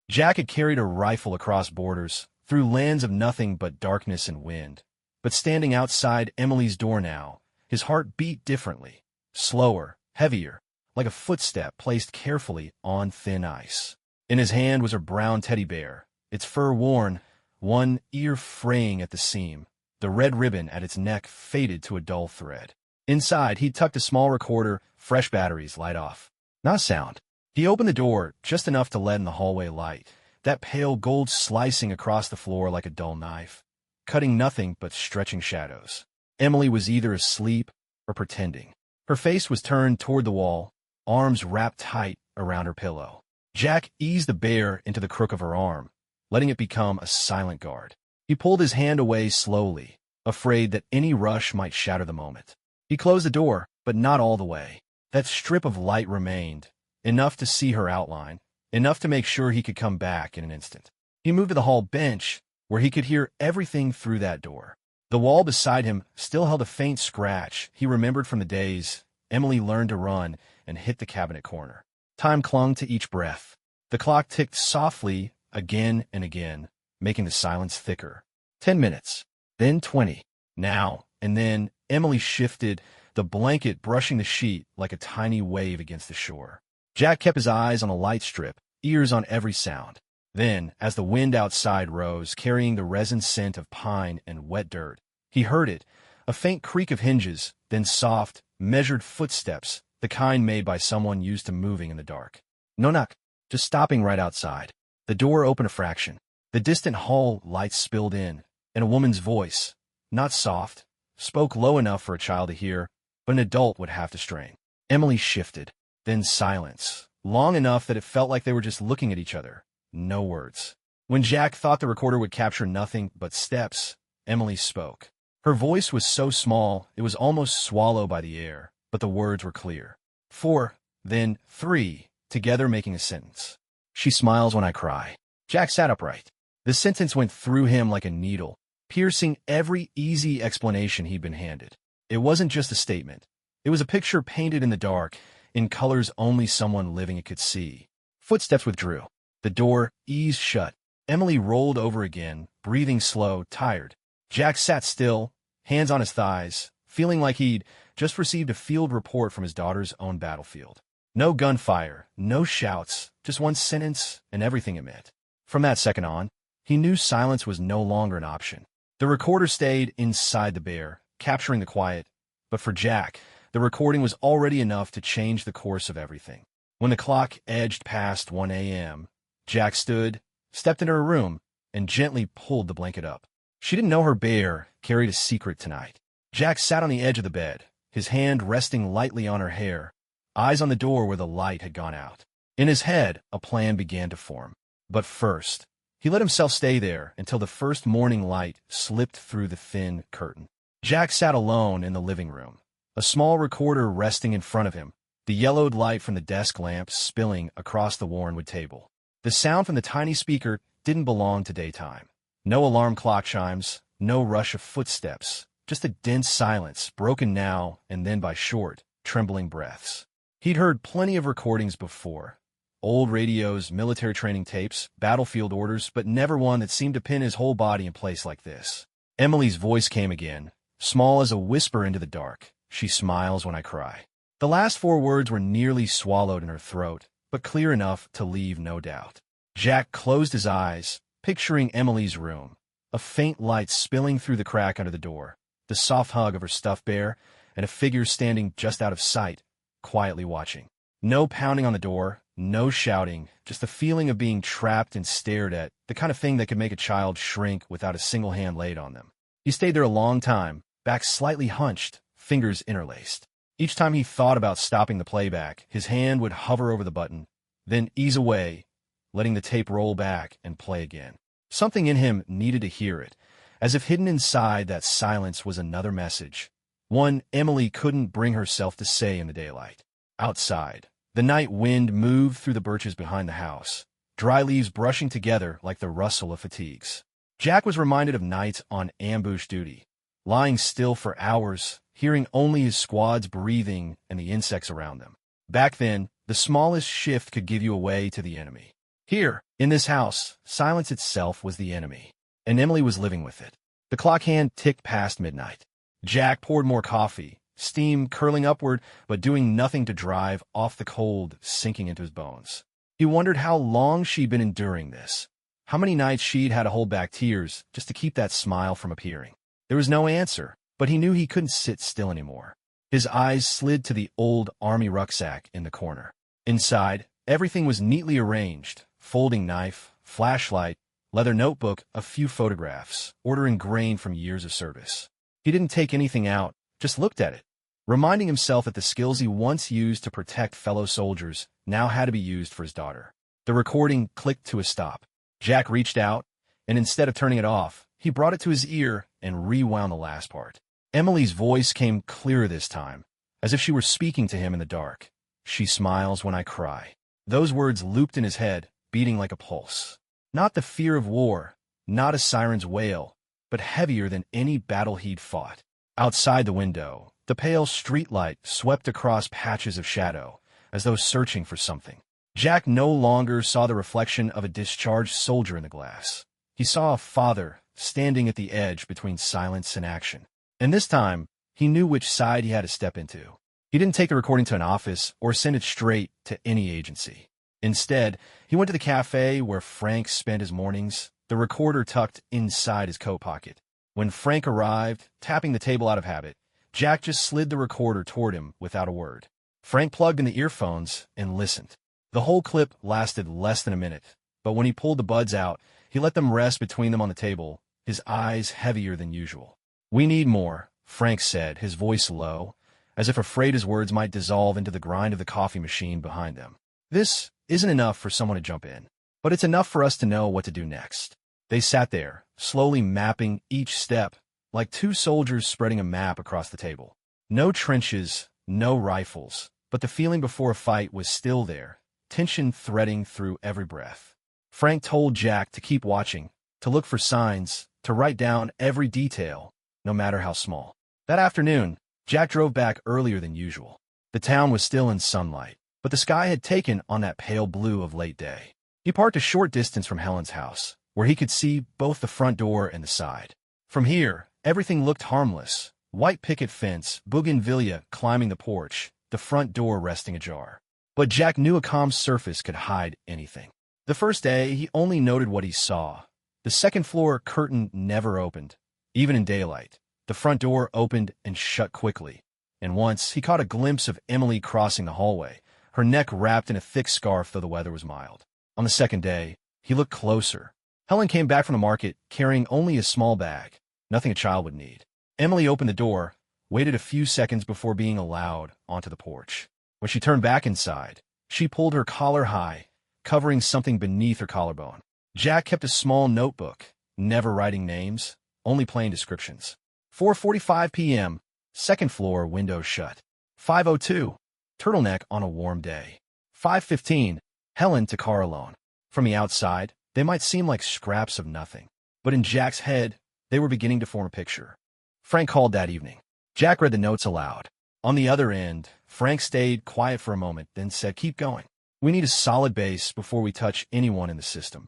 Jack had carried a rifle across borders, through lands of nothing but darkness and wind. But standing outside Emily's door now, his heart beat differently, slower, heavier, like a footstep placed carefully on thin ice. In his hand was her brown teddy bear, its fur worn, one ear fraying at the seam, the red ribbon at its neck faded to a dull thread. Inside, he tucked a small recorder, fresh batteries, light off. Not a sound. He opened the door just enough to let in the hallway light, that pale gold slicing across the floor like a dull knife, cutting nothing but stretching shadows. Emily was either asleep or pretending. Her face was turned toward the wall, arms wrapped tight around her pillow. Jack eased the bear into the crook of her arm, letting it become a silent guard. He pulled his hand away slowly, afraid that any rush might shatter the moment. He closed the door, but not all the way. That strip of light remained, enough to see her outline, enough to make sure he could come back in an instant. He moved to the hall bench, where he could hear everything through that door. The wall beside him still held a faint scratch he remembered from the days Emily learned to run and hit the cabinet corner. Time clung to each breath. The clock ticked softly again and again, making the silence thicker. 10 minutes, then 20. Now and then Emily shifted, the blanket brushing the sheet like a tiny wave against the shore. Jack kept his eyes on the light strip, ears on every sound. Then, as the wind outside rose, carrying the resin scent of pine and wet dirt, he heard it, a faint creak of hinges, then soft, measured footsteps, the kind made by someone used to moving in the dark. No knock, just stopping right outside. The door opened a fraction. The distant hall lights spilled in, and a woman's voice, not soft, spoke low enough for a child to hear, but an adult would have to strain. Emily shifted, then silence, long enough that it felt like they were just looking at each other. No words. When Jack thought the recorder would capture nothing but steps, Emily spoke. Her voice was so small it was almost swallowed by the air, but the words were clear. 4, then 3, together making a sentence. She smiles when I cry. Jack sat upright. The sentence went through him like a needle, piercing every easy explanation he'd been handed. It wasn't just a statement. It was a picture painted in the dark, in colors only someone living it could see. Footsteps withdrew. The door eased shut. Emily rolled over again, breathing slow, tired. Jack sat still, hands on his thighs, feeling like he'd just received a field report from his daughter's own battlefield. No gunfire, no shouts, just one sentence and everything it meant. From that second on, he knew silence was no longer an option. The recorder stayed inside the bear, capturing the quiet, but for Jack, the recording was already enough to change the course of everything. When the clock edged past 1 a.m., Jack stood, stepped into her room, and gently pulled the blanket up. She didn't know her bear carried a secret tonight. Jack sat on the edge of the bed, his hand resting lightly on her hair, eyes on the door where the light had gone out. In his head, a plan began to form. But first, he let himself stay there until the first morning light slipped through the thin curtain. Jack sat alone in the living room, a small recorder resting in front of him, the yellowed light from the desk lamp spilling across the worn-wood table. The sound from the tiny speaker didn't belong to daytime. No alarm clock chimes, no rush of footsteps, just a dense silence, broken now and then by short, trembling breaths. He'd heard plenty of recordings before. Old radios, military training tapes, battlefield orders, but never one that seemed to pin his whole body in place like this. Emily's voice came again, small as a whisper into the dark. She smiles when I cry. The last 4 words were nearly swallowed in her throat, but clear enough to leave no doubt. Jack closed his eyes, picturing Emily's room, a faint light spilling through the crack under the door, the soft hug of her stuffed bear, and a figure standing just out of sight, quietly watching. No pounding on the door, no shouting, just the feeling of being trapped and stared at, the kind of thing that could make a child shrink without a single hand laid on them. He stayed there a long time, back slightly hunched, fingers interlaced. Each time he thought about stopping the playback, his hand would hover over the button, then ease away, letting the tape roll back and play again. Something in him needed to hear it, as if hidden inside that silence was another message, One Emily couldn't bring herself to say in the daylight. Outside, the night wind moved through the birches behind the house, dry leaves brushing together like the rustle of fatigues. Jack was reminded of nights on ambush duty, lying still for hours, hearing only his squad's breathing and the insects around them. Back then, the smallest shift could give you away to the enemy. Here, in this house, silence itself was the enemy, and Emily was living with it. The clock hand ticked past midnight. Jack poured more coffee, steam curling upward, but doing nothing to drive off the cold sinking into his bones. He wondered how long she'd been enduring this, how many nights she'd had to hold back tears just to keep that smile from appearing. There was no answer, but he knew he couldn't sit still anymore. His eyes slid to the old army rucksack in the corner. Inside, everything was neatly arranged: folding knife, flashlight, leather notebook, a few photographs, order ingrained from years of service. He didn't take anything out, just looked at it, reminding himself that the skills he once used to protect fellow soldiers now had to be used for his daughter. The recording clicked to a stop. Jack reached out, and instead of turning it off, he brought it to his ear and rewound the last part. Emily's voice came clearer this time, as if she were speaking to him in the dark. "She smiles when I cry." Those words looped in his head, beating like a pulse. Not the fear of war, not a siren's wail, but heavier than any battle he'd fought. Outside the window, the pale streetlight swept across patches of shadow, as though searching for something. Jack no longer saw the reflection of a discharged soldier in the glass. He saw a father standing at the edge between silence and action. And this time, he knew which side he had to step into. He didn't take the recording to an office or send it straight to any agency. Instead, he went to the cafe where Frank spent his mornings, the recorder tucked inside his coat pocket. When Frank arrived, tapping the table out of habit, Jack just slid the recorder toward him without a word. Frank plugged in the earphones and listened. The whole clip lasted less than a minute, but when he pulled the buds out, he let them rest between them on the table, his eyes heavier than usual. "We need more," Frank said, his voice low, as if afraid his words might dissolve into the grind of the coffee machine behind them. "This isn't enough for someone to jump in, but it's enough for us to know what to do next." They sat there, slowly mapping each step, like two soldiers spreading a map across the table. No trenches, no rifles, but the feeling before a fight was still there, tension threading through every breath. Frank told Jack to keep watching, to look for signs, to write down every detail, no matter how small. That afternoon, Jack drove back earlier than usual. The town was still in sunlight, but the sky had taken on that pale blue of late day. He parked a short distance from Helen's house, where he could see both the front door and the side. From here, everything looked harmless: white picket fence, bougainvillea climbing the porch, the front door resting ajar. But Jack knew a calm surface could hide anything. The first day, he only noted what he saw. The second-floor curtain never opened, even in daylight. The front door opened and shut quickly, and once he caught a glimpse of Emily crossing the hallway, her neck wrapped in a thick scarf though the weather was mild. On the second day, he looked closer. Helen came back from the market carrying only a small bag, nothing a child would need. Emily opened the door, waited a few seconds before being allowed onto the porch. When she turned back inside, she pulled her collar high, covering something beneath her collarbone. Jack kept a small notebook, never writing names, only plain descriptions. 4:45 p.m., second floor, window shut. 5:02, turtleneck on a warm day. 5:15, Helen to car alone. From the outside, they might seem like scraps of nothing, but in Jack's head, they were beginning to form a picture. Frank called that evening. Jack read the notes aloud. On the other end, Frank stayed quiet for a moment, then said, "Keep going. We need a solid base before we touch anyone in the system."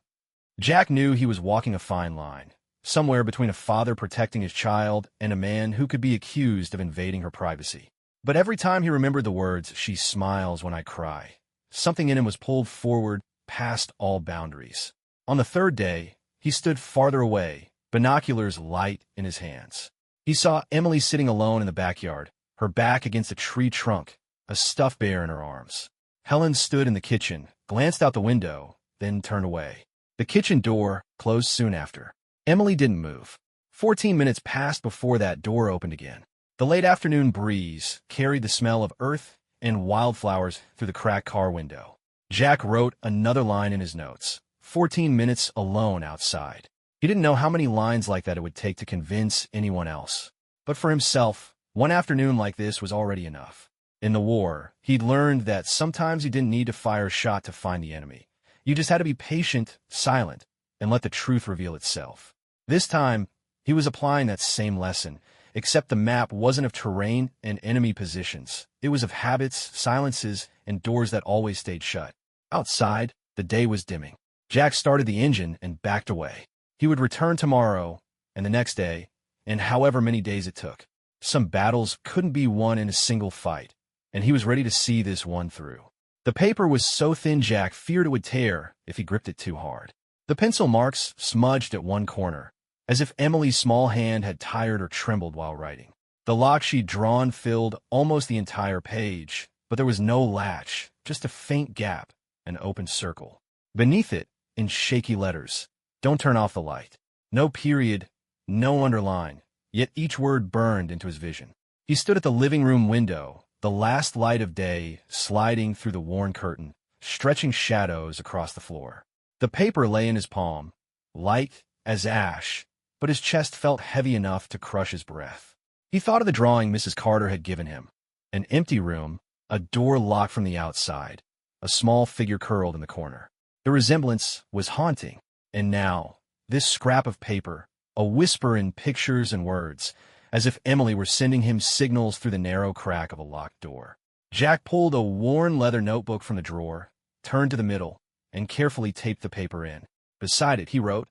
Jack knew he was walking a fine line, somewhere between a father protecting his child and a man who could be accused of invading her privacy. But every time he remembered the words, "She smiles when I cry," something in him was pulled forward past all boundaries. On the third day, he stood farther away, binoculars light in his hands. He saw Emily sitting alone in the backyard, her back against a tree trunk, a stuffed bear in her arms. Helen stood in the kitchen, glanced out the window, then turned away. The kitchen door closed soon after. Emily didn't move. 14 minutes passed before that door opened again. The late afternoon breeze carried the smell of earth and wildflowers through the cracked car window. Jack wrote another line in his notes. 14 minutes alone outside. He didn't know how many lines like that it would take to convince anyone else. But for himself, One afternoon like this was already enough. In the war, he'd learned that sometimes you didn't need to fire a shot to find the enemy. You just had to be patient, silent, and let the truth reveal itself. This time, he was applying that same lesson, except the map wasn't of terrain and enemy positions. It was of habits, silences, and doors that always stayed shut. Outside, the day was dimming. Jack started the engine and backed away. He would return tomorrow, and the next day, and however many days it took. Some battles couldn't be won in a single fight, and he was ready to see this one through. The paper was so thin Jack feared it would tear if he gripped it too hard. The pencil marks smudged at one corner, as if Emily's small hand had tired or trembled while writing. The lock she'd drawn filled almost the entire page, but there was no latch, just a faint gap, an open circle. Beneath it, in shaky letters, "Don't turn off the light." No period, no underline, yet each word burned into his vision. He stood at the living room window, the last light of day sliding through the worn curtain, stretching shadows across the floor. The paper lay in his palm, light as ash, but his chest felt heavy enough to crush his breath. He thought of the drawing Mrs. Carter had given him. An empty room, a door locked from the outside, a small figure curled in the corner. The resemblance was haunting, and now, this scrap of paper, a whisper in pictures and words, as if Emily were sending him signals through the narrow crack of a locked door. Jack pulled a worn leather notebook from the drawer, turned to the middle, and carefully taped the paper in. Beside it, he wrote,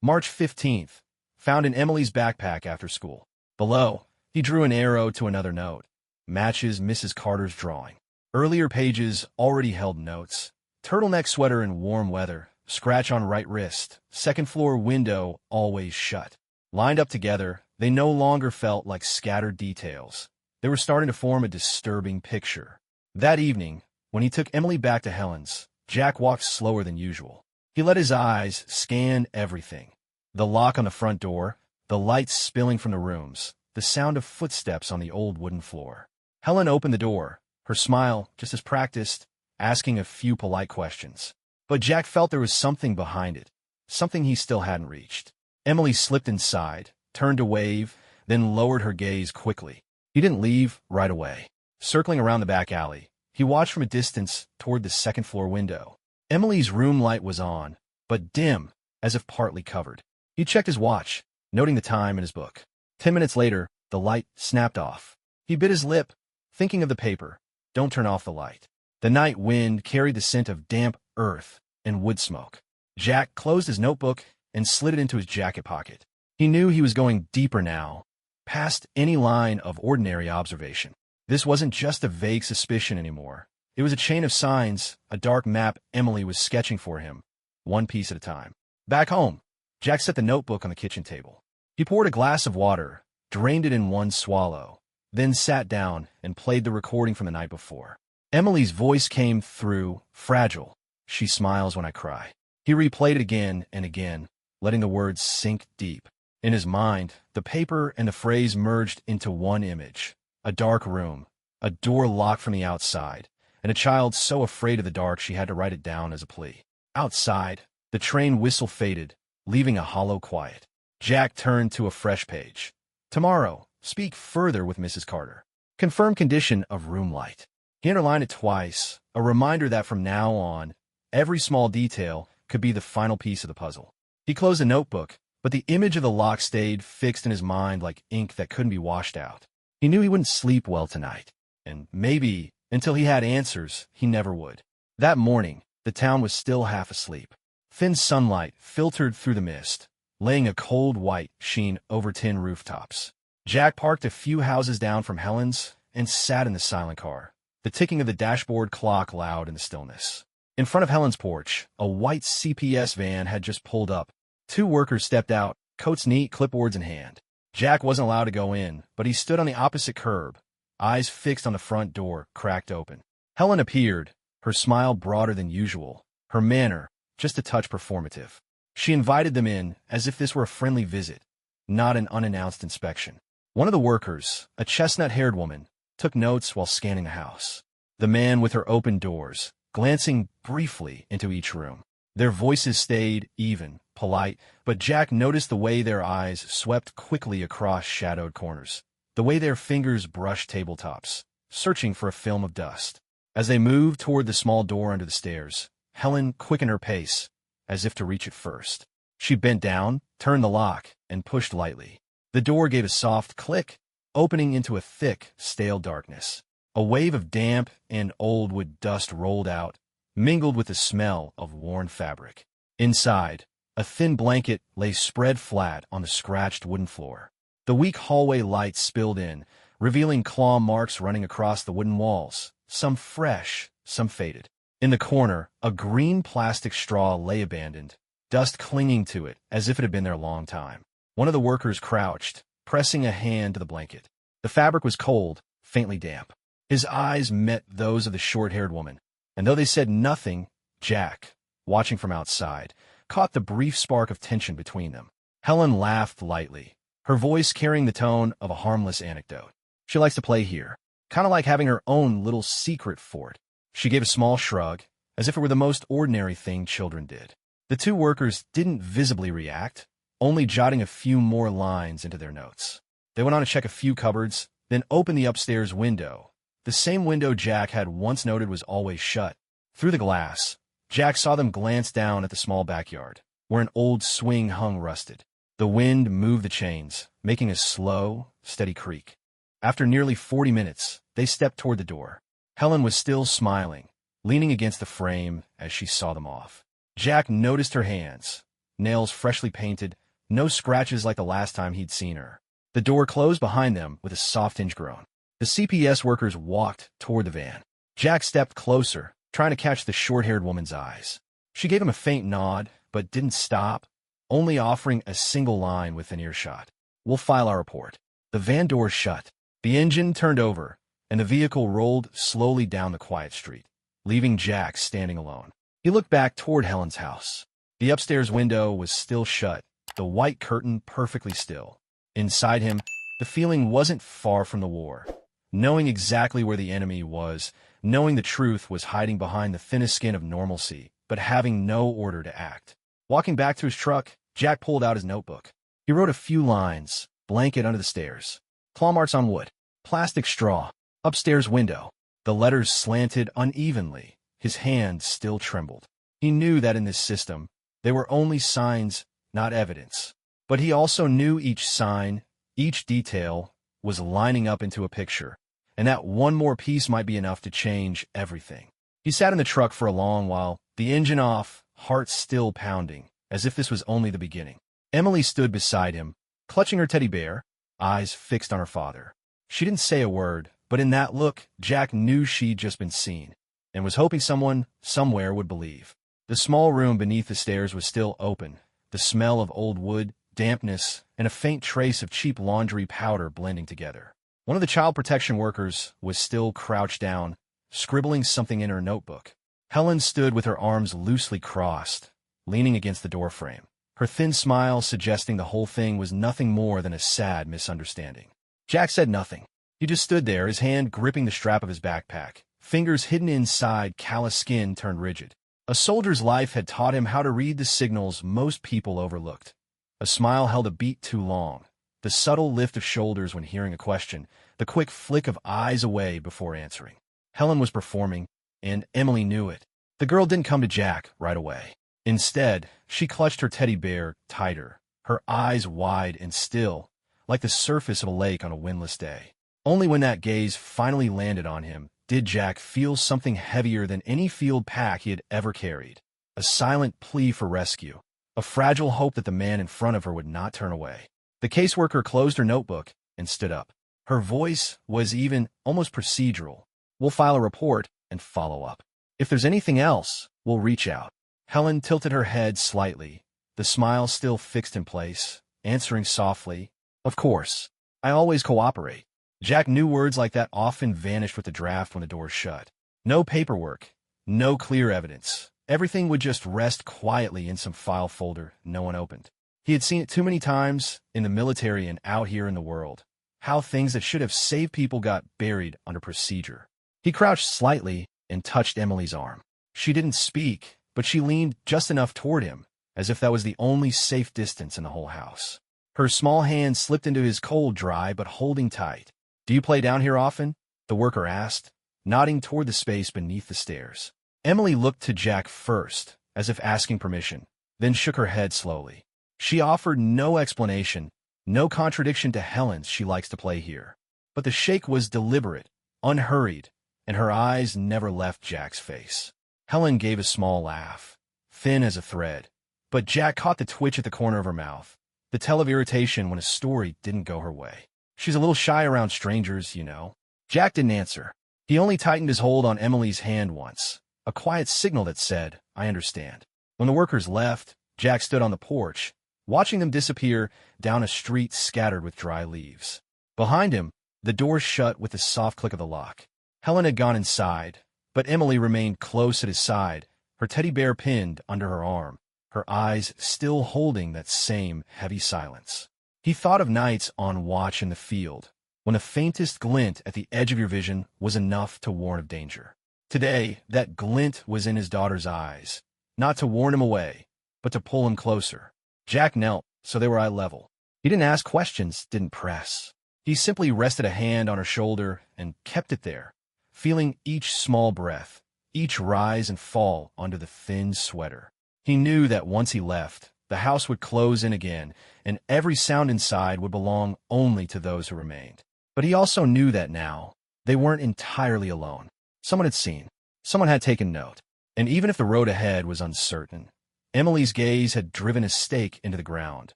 March 15th, found in Emily's backpack after school. Below, he drew an arrow to another note. Matches Mrs. Carter's drawing. Earlier pages already held notes. Turtleneck sweater in warm weather, scratch on right wrist, second floor window always shut. Lined up together, they no longer felt like scattered details. They were starting to form a disturbing picture. That evening, when he took Emily back to Helen's, Jack walked slower than usual. He let his eyes scan everything. The lock on the front door, the lights spilling from the rooms, the sound of footsteps on the old wooden floor. Helen opened the door, her smile just as practiced, asking a few polite questions. But Jack felt there was something behind it, something he still hadn't reached. Emily slipped inside, turned to wave, then lowered her gaze quickly. He didn't leave right away. Circling around the back alley, he watched from a distance toward the second-floor window. Emily's room light was on, but dim, as if partly covered. He checked his watch, noting the time in his book. 10 minutes later, the light snapped off. He bit his lip, thinking of the paper. Don't turn off the light. The night wind carried the scent of damp earth and wood smoke. Jack closed his notebook and slid it into his jacket pocket. He knew he was going deeper now, past any line of ordinary observation. This wasn't just a vague suspicion anymore. It was a chain of signs, a dark map Emily was sketching for him, one piece at a time. Back home, Jack set the notebook on the kitchen table. He poured a glass of water, drained it in one swallow, then sat down and played the recording from the night before. Emily's voice came through, fragile. She smiles when I cry. He replayed it again and again, letting the words sink deep. In his mind, the paper and the phrase merged into one image. A dark room, a door locked from the outside, and a child so afraid of the dark she had to write it down as a plea. Outside, the train whistle faded, leaving a hollow quiet. Jack turned to a fresh page. Tomorrow, speak further with Mrs. Carter. Confirm condition of room light. He underlined it twice, a reminder that from now on, every small detail could be the final piece of the puzzle. He closed the notebook, but the image of the lock stayed fixed in his mind like ink that couldn't be washed out. He knew he wouldn't sleep well tonight, and maybe, until he had answers, he never would. That morning, the town was still half asleep. Thin sunlight filtered through the mist, laying a cold white sheen over tin rooftops. Jack parked a few houses down from Helen's and sat in the silent car, the ticking of the dashboard clock loud in the stillness. In front of Helen's porch, a white CPS van had just pulled up. Two workers stepped out, coats neat, clipboards in hand. Jack wasn't allowed to go in, but he stood on the opposite curb, eyes fixed on the front door, cracked open. Helen appeared, her smile broader than usual, her manner just a touch performative. She invited them in as if this were a friendly visit, not an unannounced inspection. One of the workers, a chestnut-haired woman, took notes while scanning the house. The man with her open doors, glancing briefly into each room. Their voices stayed even, polite, but Jack noticed the way their eyes swept quickly across shadowed corners. the way their fingers brushed tabletops, searching for a film of dust. As they moved toward the small door under the stairs, Helen quickened her pace, as if to reach it first. She bent down, turned the lock, and pushed lightly. The door gave a soft click, opening into a thick, stale darkness. A wave of damp and old wood dust rolled out, mingled with the smell of worn fabric. Inside, a thin blanket lay spread flat on the scratched wooden floor. The weak hallway light spilled in, revealing claw marks running across the wooden walls, some fresh, some faded. In the corner, a green plastic straw lay abandoned, dust clinging to it as if it had been there a long time. One of the workers crouched, pressing a hand to the blanket. The fabric was cold, faintly damp. His eyes met those of the short-haired woman, and though they said nothing, Jack, watching from outside, caught the brief spark of tension between them. Helen laughed lightly, her voice carrying the tone of a harmless anecdote. She likes to play here, kind of like having her own little secret fort. She gave a small shrug, as if it were the most ordinary thing children did. The two workers didn't visibly react, only jotting a few more lines into their notes. They went on to check a few cupboards, then opened the upstairs window, the same window Jack had once noted was always shut. Through the glass, Jack saw them glance down at the small backyard, where an old swing hung rusted. The wind moved the chains, making a slow, steady creak. After nearly 40 minutes, they stepped toward the door. Helen was still smiling, leaning against the frame as she saw them off. Jack noticed her hands, nails freshly painted, no scratches like the last time he'd seen her. The door closed behind them with a soft hinge groan. The CPS workers walked toward the van. Jack stepped closer, trying to catch the short-haired woman's eyes. She gave him a faint nod, but didn't stop, only offering a single line within earshot. "We'll file our report." The van door shut. The engine turned over, and the vehicle rolled slowly down the quiet street, leaving Jack standing alone. He looked back toward Helen's house. The upstairs window was still shut, the white curtain perfectly still. Inside him, the feeling wasn't far from the war. Knowing exactly where the enemy was, knowing the truth was hiding behind the thinnest skin of normalcy, but having no order to act. Walking back to his truck, Jack pulled out his notebook. He wrote a few lines: blanket under the stairs, claw marks on wood, plastic straw, upstairs window. The letters slanted unevenly. His hand still trembled. He knew that in this system, they were only signs, not evidence. But he also knew each sign, each detail, was lining up into a picture, and that one more piece might be enough to change everything. He sat in the truck for a long while, the engine off, heart still pounding, as if this was only the beginning. Emily stood beside him, clutching her teddy bear, eyes fixed on her father. She didn't say a word, but in that look, Jack knew she'd just been seen, and was hoping someone, somewhere, would believe. The small room beneath the stairs was still open, the smell of old wood, dampness, and a faint trace of cheap laundry powder blending together. One of the child protection workers was still crouched down, scribbling something in her notebook. Helen stood with her arms loosely crossed, leaning against the doorframe, her thin smile suggesting the whole thing was nothing more than a sad misunderstanding. Jack said nothing. He just stood there, his hand gripping the strap of his backpack, fingers hidden inside callous skin turned rigid. A soldier's life had taught him how to read the signals most people overlooked. A smile held a beat too long, the subtle lift of shoulders when hearing a question, the quick flick of eyes away before answering. Helen was performing, and Emily knew it. The girl didn't come to Jack right away. Instead, she clutched her teddy bear tighter, her eyes wide and still, like the surface of a lake on a windless day. Only when that gaze finally landed on him did Jack feel something heavier than any field pack he had ever carried. A silent plea for rescue. A fragile hope that the man in front of her would not turn away. The caseworker closed her notebook and stood up. Her voice was even, almost procedural. "We'll file a report and follow up. If there's anything else, we'll reach out." Helen tilted her head slightly, the smile still fixed in place, answering softly, "Of course. I always cooperate." Jack knew words like that often vanished with the draft when the doors shut. No paperwork, no clear evidence. Everything would just rest quietly in some file folder no one opened. He had seen it too many times, in the military and out here in the world, how things that should have saved people got buried under procedure. He crouched slightly and touched Emily's arm. She didn't speak, but she leaned just enough toward him, as if that was the only safe distance in the whole house. Her small hand slipped into his cold, dry, but holding tight. "Do you play down here often?" the worker asked, nodding toward the space beneath the stairs. Emily looked to Jack first, as if asking permission, then shook her head slowly. She offered no explanation, no contradiction to Helen's "she likes to play here." But the shake was deliberate, unhurried, and her eyes never left Jack's face. Helen gave a small laugh, thin as a thread, but Jack caught the twitch at the corner of her mouth, the tell of irritation when a story didn't go her way. "She's a little shy around strangers, you know." Jack didn't answer. He only tightened his hold on Emily's hand once, a quiet signal that said, "I understand." When the workers left, Jack stood on the porch, watching them disappear down a street scattered with dry leaves. Behind him, the door shut with the soft click of the lock. Helen had gone inside, but Emily remained close at his side, her teddy bear pinned under her arm, her eyes still holding that same heavy silence. He thought of nights on watch in the field, when the faintest glint at the edge of your vision was enough to warn of danger. Today, that glint was in his daughter's eyes, not to warn him away, but to pull him closer. Jack knelt, so they were eye level. He didn't ask questions, didn't press. He simply rested a hand on her shoulder and kept it there, feeling each small breath, each rise and fall under the thin sweater. He knew that once he left, the house would close in again, and every sound inside would belong only to those who remained. But he also knew that now, they weren't entirely alone. Someone had seen, someone had taken note, and even if the road ahead was uncertain, Emily's gaze had driven a stake into the ground,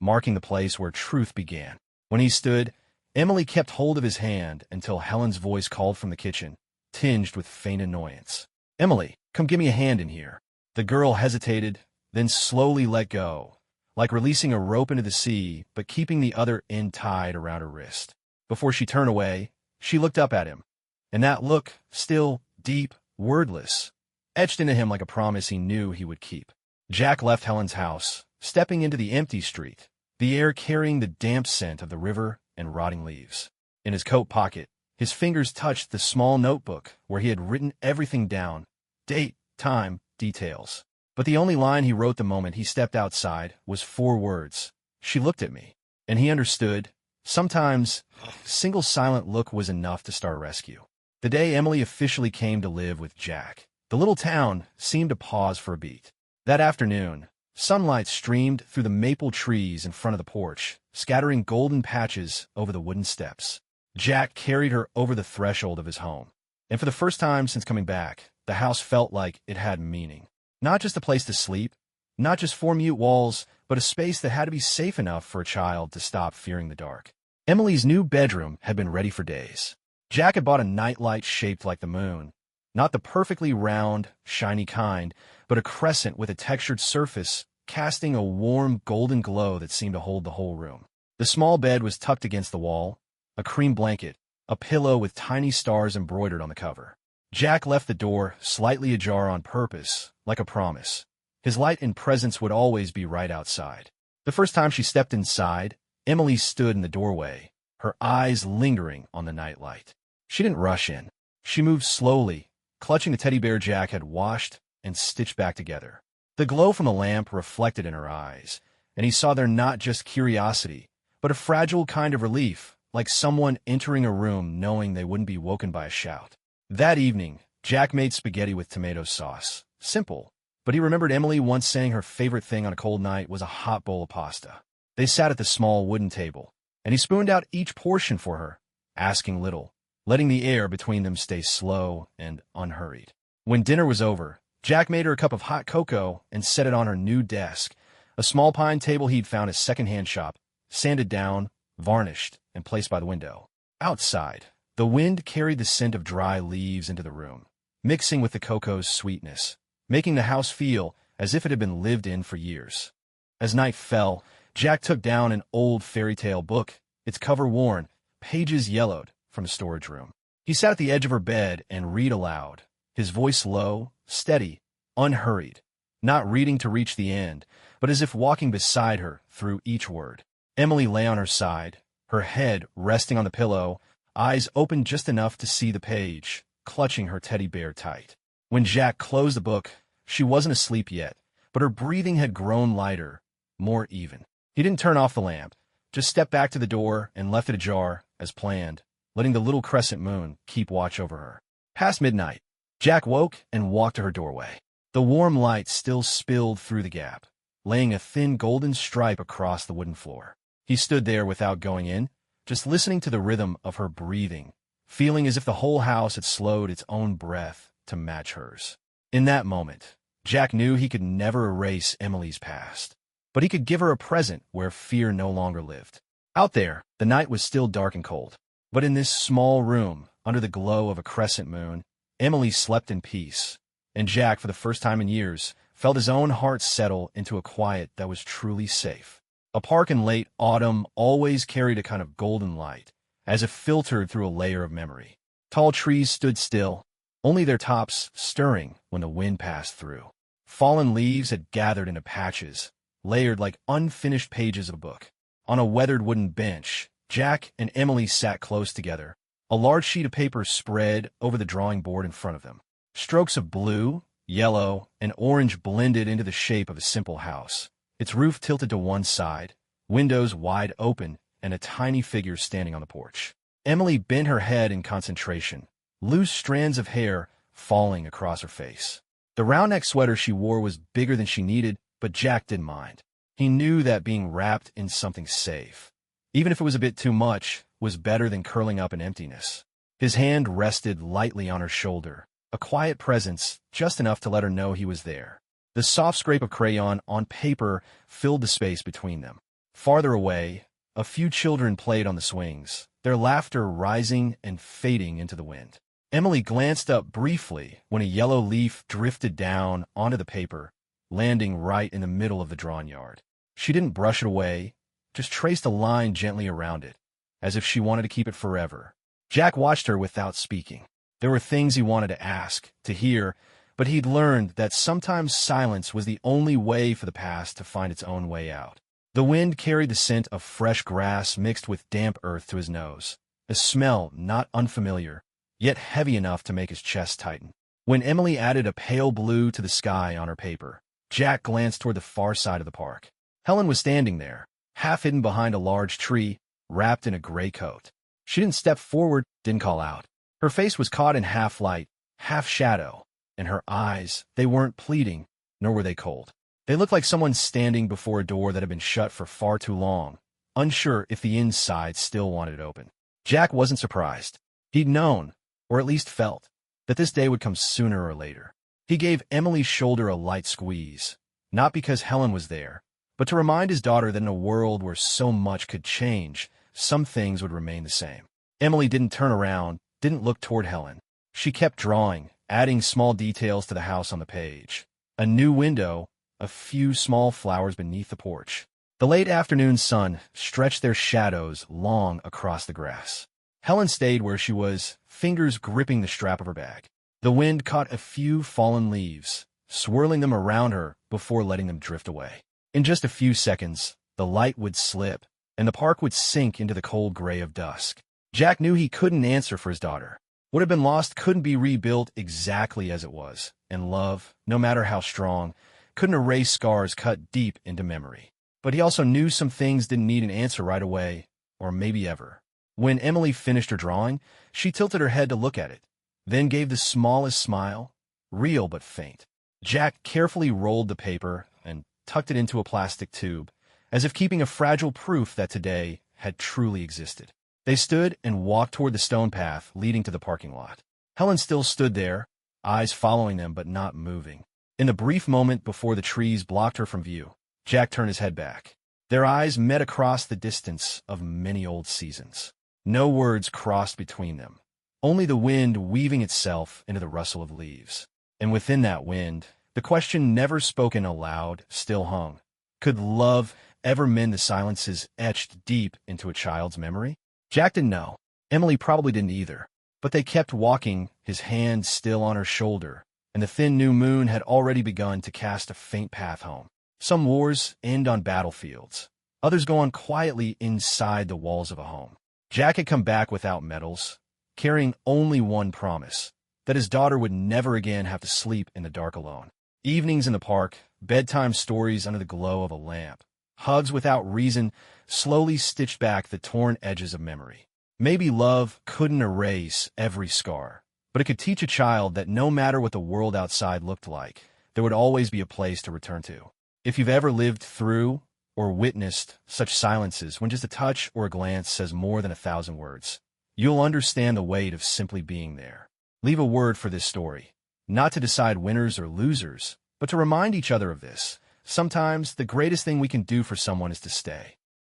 marking the place where truth began. When he stood, Emily kept hold of his hand until Helen's voice called from the kitchen, tinged with faint annoyance. "Emily, come give me a hand in here." The girl hesitated, then slowly let go, like releasing a rope into the sea, but keeping the other end tied around her wrist. Before she turned away, she looked up at him, and that look, still, deep, wordless, etched into him like a promise he knew he would keep. Jack left Helen's house, stepping into the empty street, the air carrying the damp scent of the river and rotting leaves. In his coat pocket, his fingers touched the small notebook where he had written everything down, date, time, details. But the only line he wrote the moment he stepped outside was 4 words. "She looked at me." And he understood. Sometimes, a single silent look was enough to start a rescue. The day Emily officially came to live with Jack, the little town seemed to pause for a beat. That afternoon, sunlight streamed through the maple trees in front of the porch, scattering golden patches over the wooden steps. Jack carried her over the threshold of his home, and for the first time since coming back, the house felt like it had meaning. Not just a place to sleep, not just 4 mute walls, but a space that had to be safe enough for a child to stop fearing the dark. Emily's new bedroom had been ready for days. Jack had bought a nightlight shaped like the moon, not the perfectly round, shiny kind, but a crescent with a textured surface, casting a warm, golden glow that seemed to hold the whole room. The small bed was tucked against the wall, a cream blanket, a pillow with tiny stars embroidered on the cover. Jack left the door slightly ajar on purpose, like a promise. His light and presence would always be right outside. The first time she stepped inside, Emily stood in the doorway, her eyes lingering on the nightlight. She didn't rush in. She moved slowly, clutching the teddy bear Jack had washed and stitched back together. The glow from the lamp reflected in her eyes, and he saw there not just curiosity, but a fragile kind of relief, like someone entering a room knowing they wouldn't be woken by a shout. That evening, Jack made spaghetti with tomato sauce. Simple, but he remembered Emily once saying her favorite thing on a cold night was a hot bowl of pasta. They sat at the small wooden table, and he spooned out each portion for her, asking little, letting the air between them stay slow and unhurried. When dinner was over, Jack made her a cup of hot cocoa and set it on her new desk, a small pine table he'd found at a second-hand shop, sanded down, varnished, and placed by the window. Outside, the wind carried the scent of dry leaves into the room, mixing with the cocoa's sweetness, making the house feel as if it had been lived in for years. As night fell, Jack took down an old fairy tale book, its cover worn, pages yellowed, from a storage room. He sat at the edge of her bed and read aloud, his voice low, steady, unhurried, not reading to reach the end, but as if walking beside her through each word. Emily lay on her side, her head resting on the pillow, eyes open just enough to see the page, clutching her teddy bear tight. When Jack closed the book, she wasn't asleep yet, but her breathing had grown lighter, more even. He didn't turn off the lamp, just stepped back to the door and left it ajar, as planned, letting the little crescent moon keep watch over her. Past midnight, Jack woke and walked to her doorway. The warm light still spilled through the gap, laying a thin golden stripe across the wooden floor. He stood there without going in, just listening to the rhythm of her breathing, feeling as if the whole house had slowed its own breath to match hers. In that moment, Jack knew he could never erase Emily's past, but he could give her a present where fear no longer lived. Out there, the night was still dark and cold, but in this small room, under the glow of a crescent moon, Emily slept in peace, and Jack, for the first time in years, felt his own heart settle into a quiet that was truly safe. A park in late autumn always carried a kind of golden light, as if filtered through a layer of memory. Tall trees stood still, only their tops stirring when the wind passed through. Fallen leaves had gathered into patches, layered like unfinished pages of a book. On a weathered wooden bench, Jack and Emily sat close together, a large sheet of paper spread over the drawing board in front of them. Strokes of blue, yellow, and orange blended into the shape of a simple house, its roof tilted to one side, windows wide open, and a tiny figure standing on the porch. Emily bent her head in concentration, loose strands of hair falling across her face. The round-neck sweater she wore was bigger than she needed, but Jack didn't mind. He knew that being wrapped in something safe, even if it was a bit too much, was better than curling up in emptiness. His hand rested lightly on her shoulder, a quiet presence just enough to let her know he was there. The soft scrape of crayon on paper filled the space between them. Farther away, a few children played on the swings, their laughter rising and fading into the wind. Emily glanced up briefly when a yellow leaf drifted down onto the paper, landing right in the middle of the drawn yard. She didn't brush it away, just traced a line gently around it, as if she wanted to keep it forever. Jack watched her without speaking. There were things he wanted to ask, to hear, but he'd learned that sometimes silence was the only way for the past to find its own way out. The wind carried the scent of fresh grass mixed with damp earth to his nose, a smell not unfamiliar, yet heavy enough to make his chest tighten. When Emily added a pale blue to the sky on her paper, Jack glanced toward the far side of the park. Helen was standing there, half hidden behind a large tree, wrapped in a gray coat. She didn't step forward, didn't call out. Her face was caught in half light, half shadow, and her eyes, they weren't pleading, nor were they cold. They looked like someone standing before a door that had been shut for far too long, unsure if the inside still wanted it open. Jack wasn't surprised. He'd known, or at least felt, that this day would come sooner or later. He gave Emily's shoulder a light squeeze, not because Helen was there, but to remind his daughter that in a world where so much could change, some things would remain the same. Emily didn't turn around, didn't look toward Helen. She kept drawing, adding small details to the house on the page. A new window, a few small flowers beneath the porch. The late afternoon sun stretched their shadows long across the grass. Helen stayed where she was, fingers gripping the strap of her bag. The wind caught a few fallen leaves, swirling them around her before letting them drift away. In just a few seconds, the light would slip, and the park would sink into the cold gray of dusk. Jack knew he couldn't answer for his daughter. What had been lost couldn't be rebuilt exactly as it was, and love, no matter how strong, couldn't erase scars cut deep into memory. But he also knew some things didn't need an answer right away, or maybe ever. When Emily finished her drawing, she tilted her head to look at it, then gave the smallest smile, real but faint. Jack carefully rolled the paper and tucked it into a plastic tube, as if keeping a fragile proof that today had truly existed. They stood and walked toward the stone path leading to the parking lot. Helen still stood there, eyes following them but not moving. In the brief moment before the trees blocked her from view, Jack turned his head back. Their eyes met across the distance of many old seasons. No words crossed between them, only the wind weaving itself into the rustle of leaves. And within that wind, the question never spoken aloud still hung. Could love ever mend the silences etched deep into a child's memory? Jack didn't know. Emily probably didn't either. But they kept walking, his hand still on her shoulder, and the thin new moon had already begun to cast a faint path home. Some wars end on battlefields. Others go on quietly inside the walls of a home. Jack had come back without medals, carrying only one promise, that his daughter would never again have to sleep in the dark alone. Evenings in the park, bedtime stories under the glow of a lamp, Hugs without reason slowly stitched back the torn edges of memory. Maybe love couldn't erase every scar, but it could teach a child that no matter what the world outside looked like, there would always be a place to return to. If you've ever lived through or witnessed such silences when just a touch or a glance says more than 1,000 words, you'll understand the weight of simply being there. Leave a word for this story, not to decide winners or losers, but to remind each other of this. Sometimes the greatest thing we can do for someone is to stay.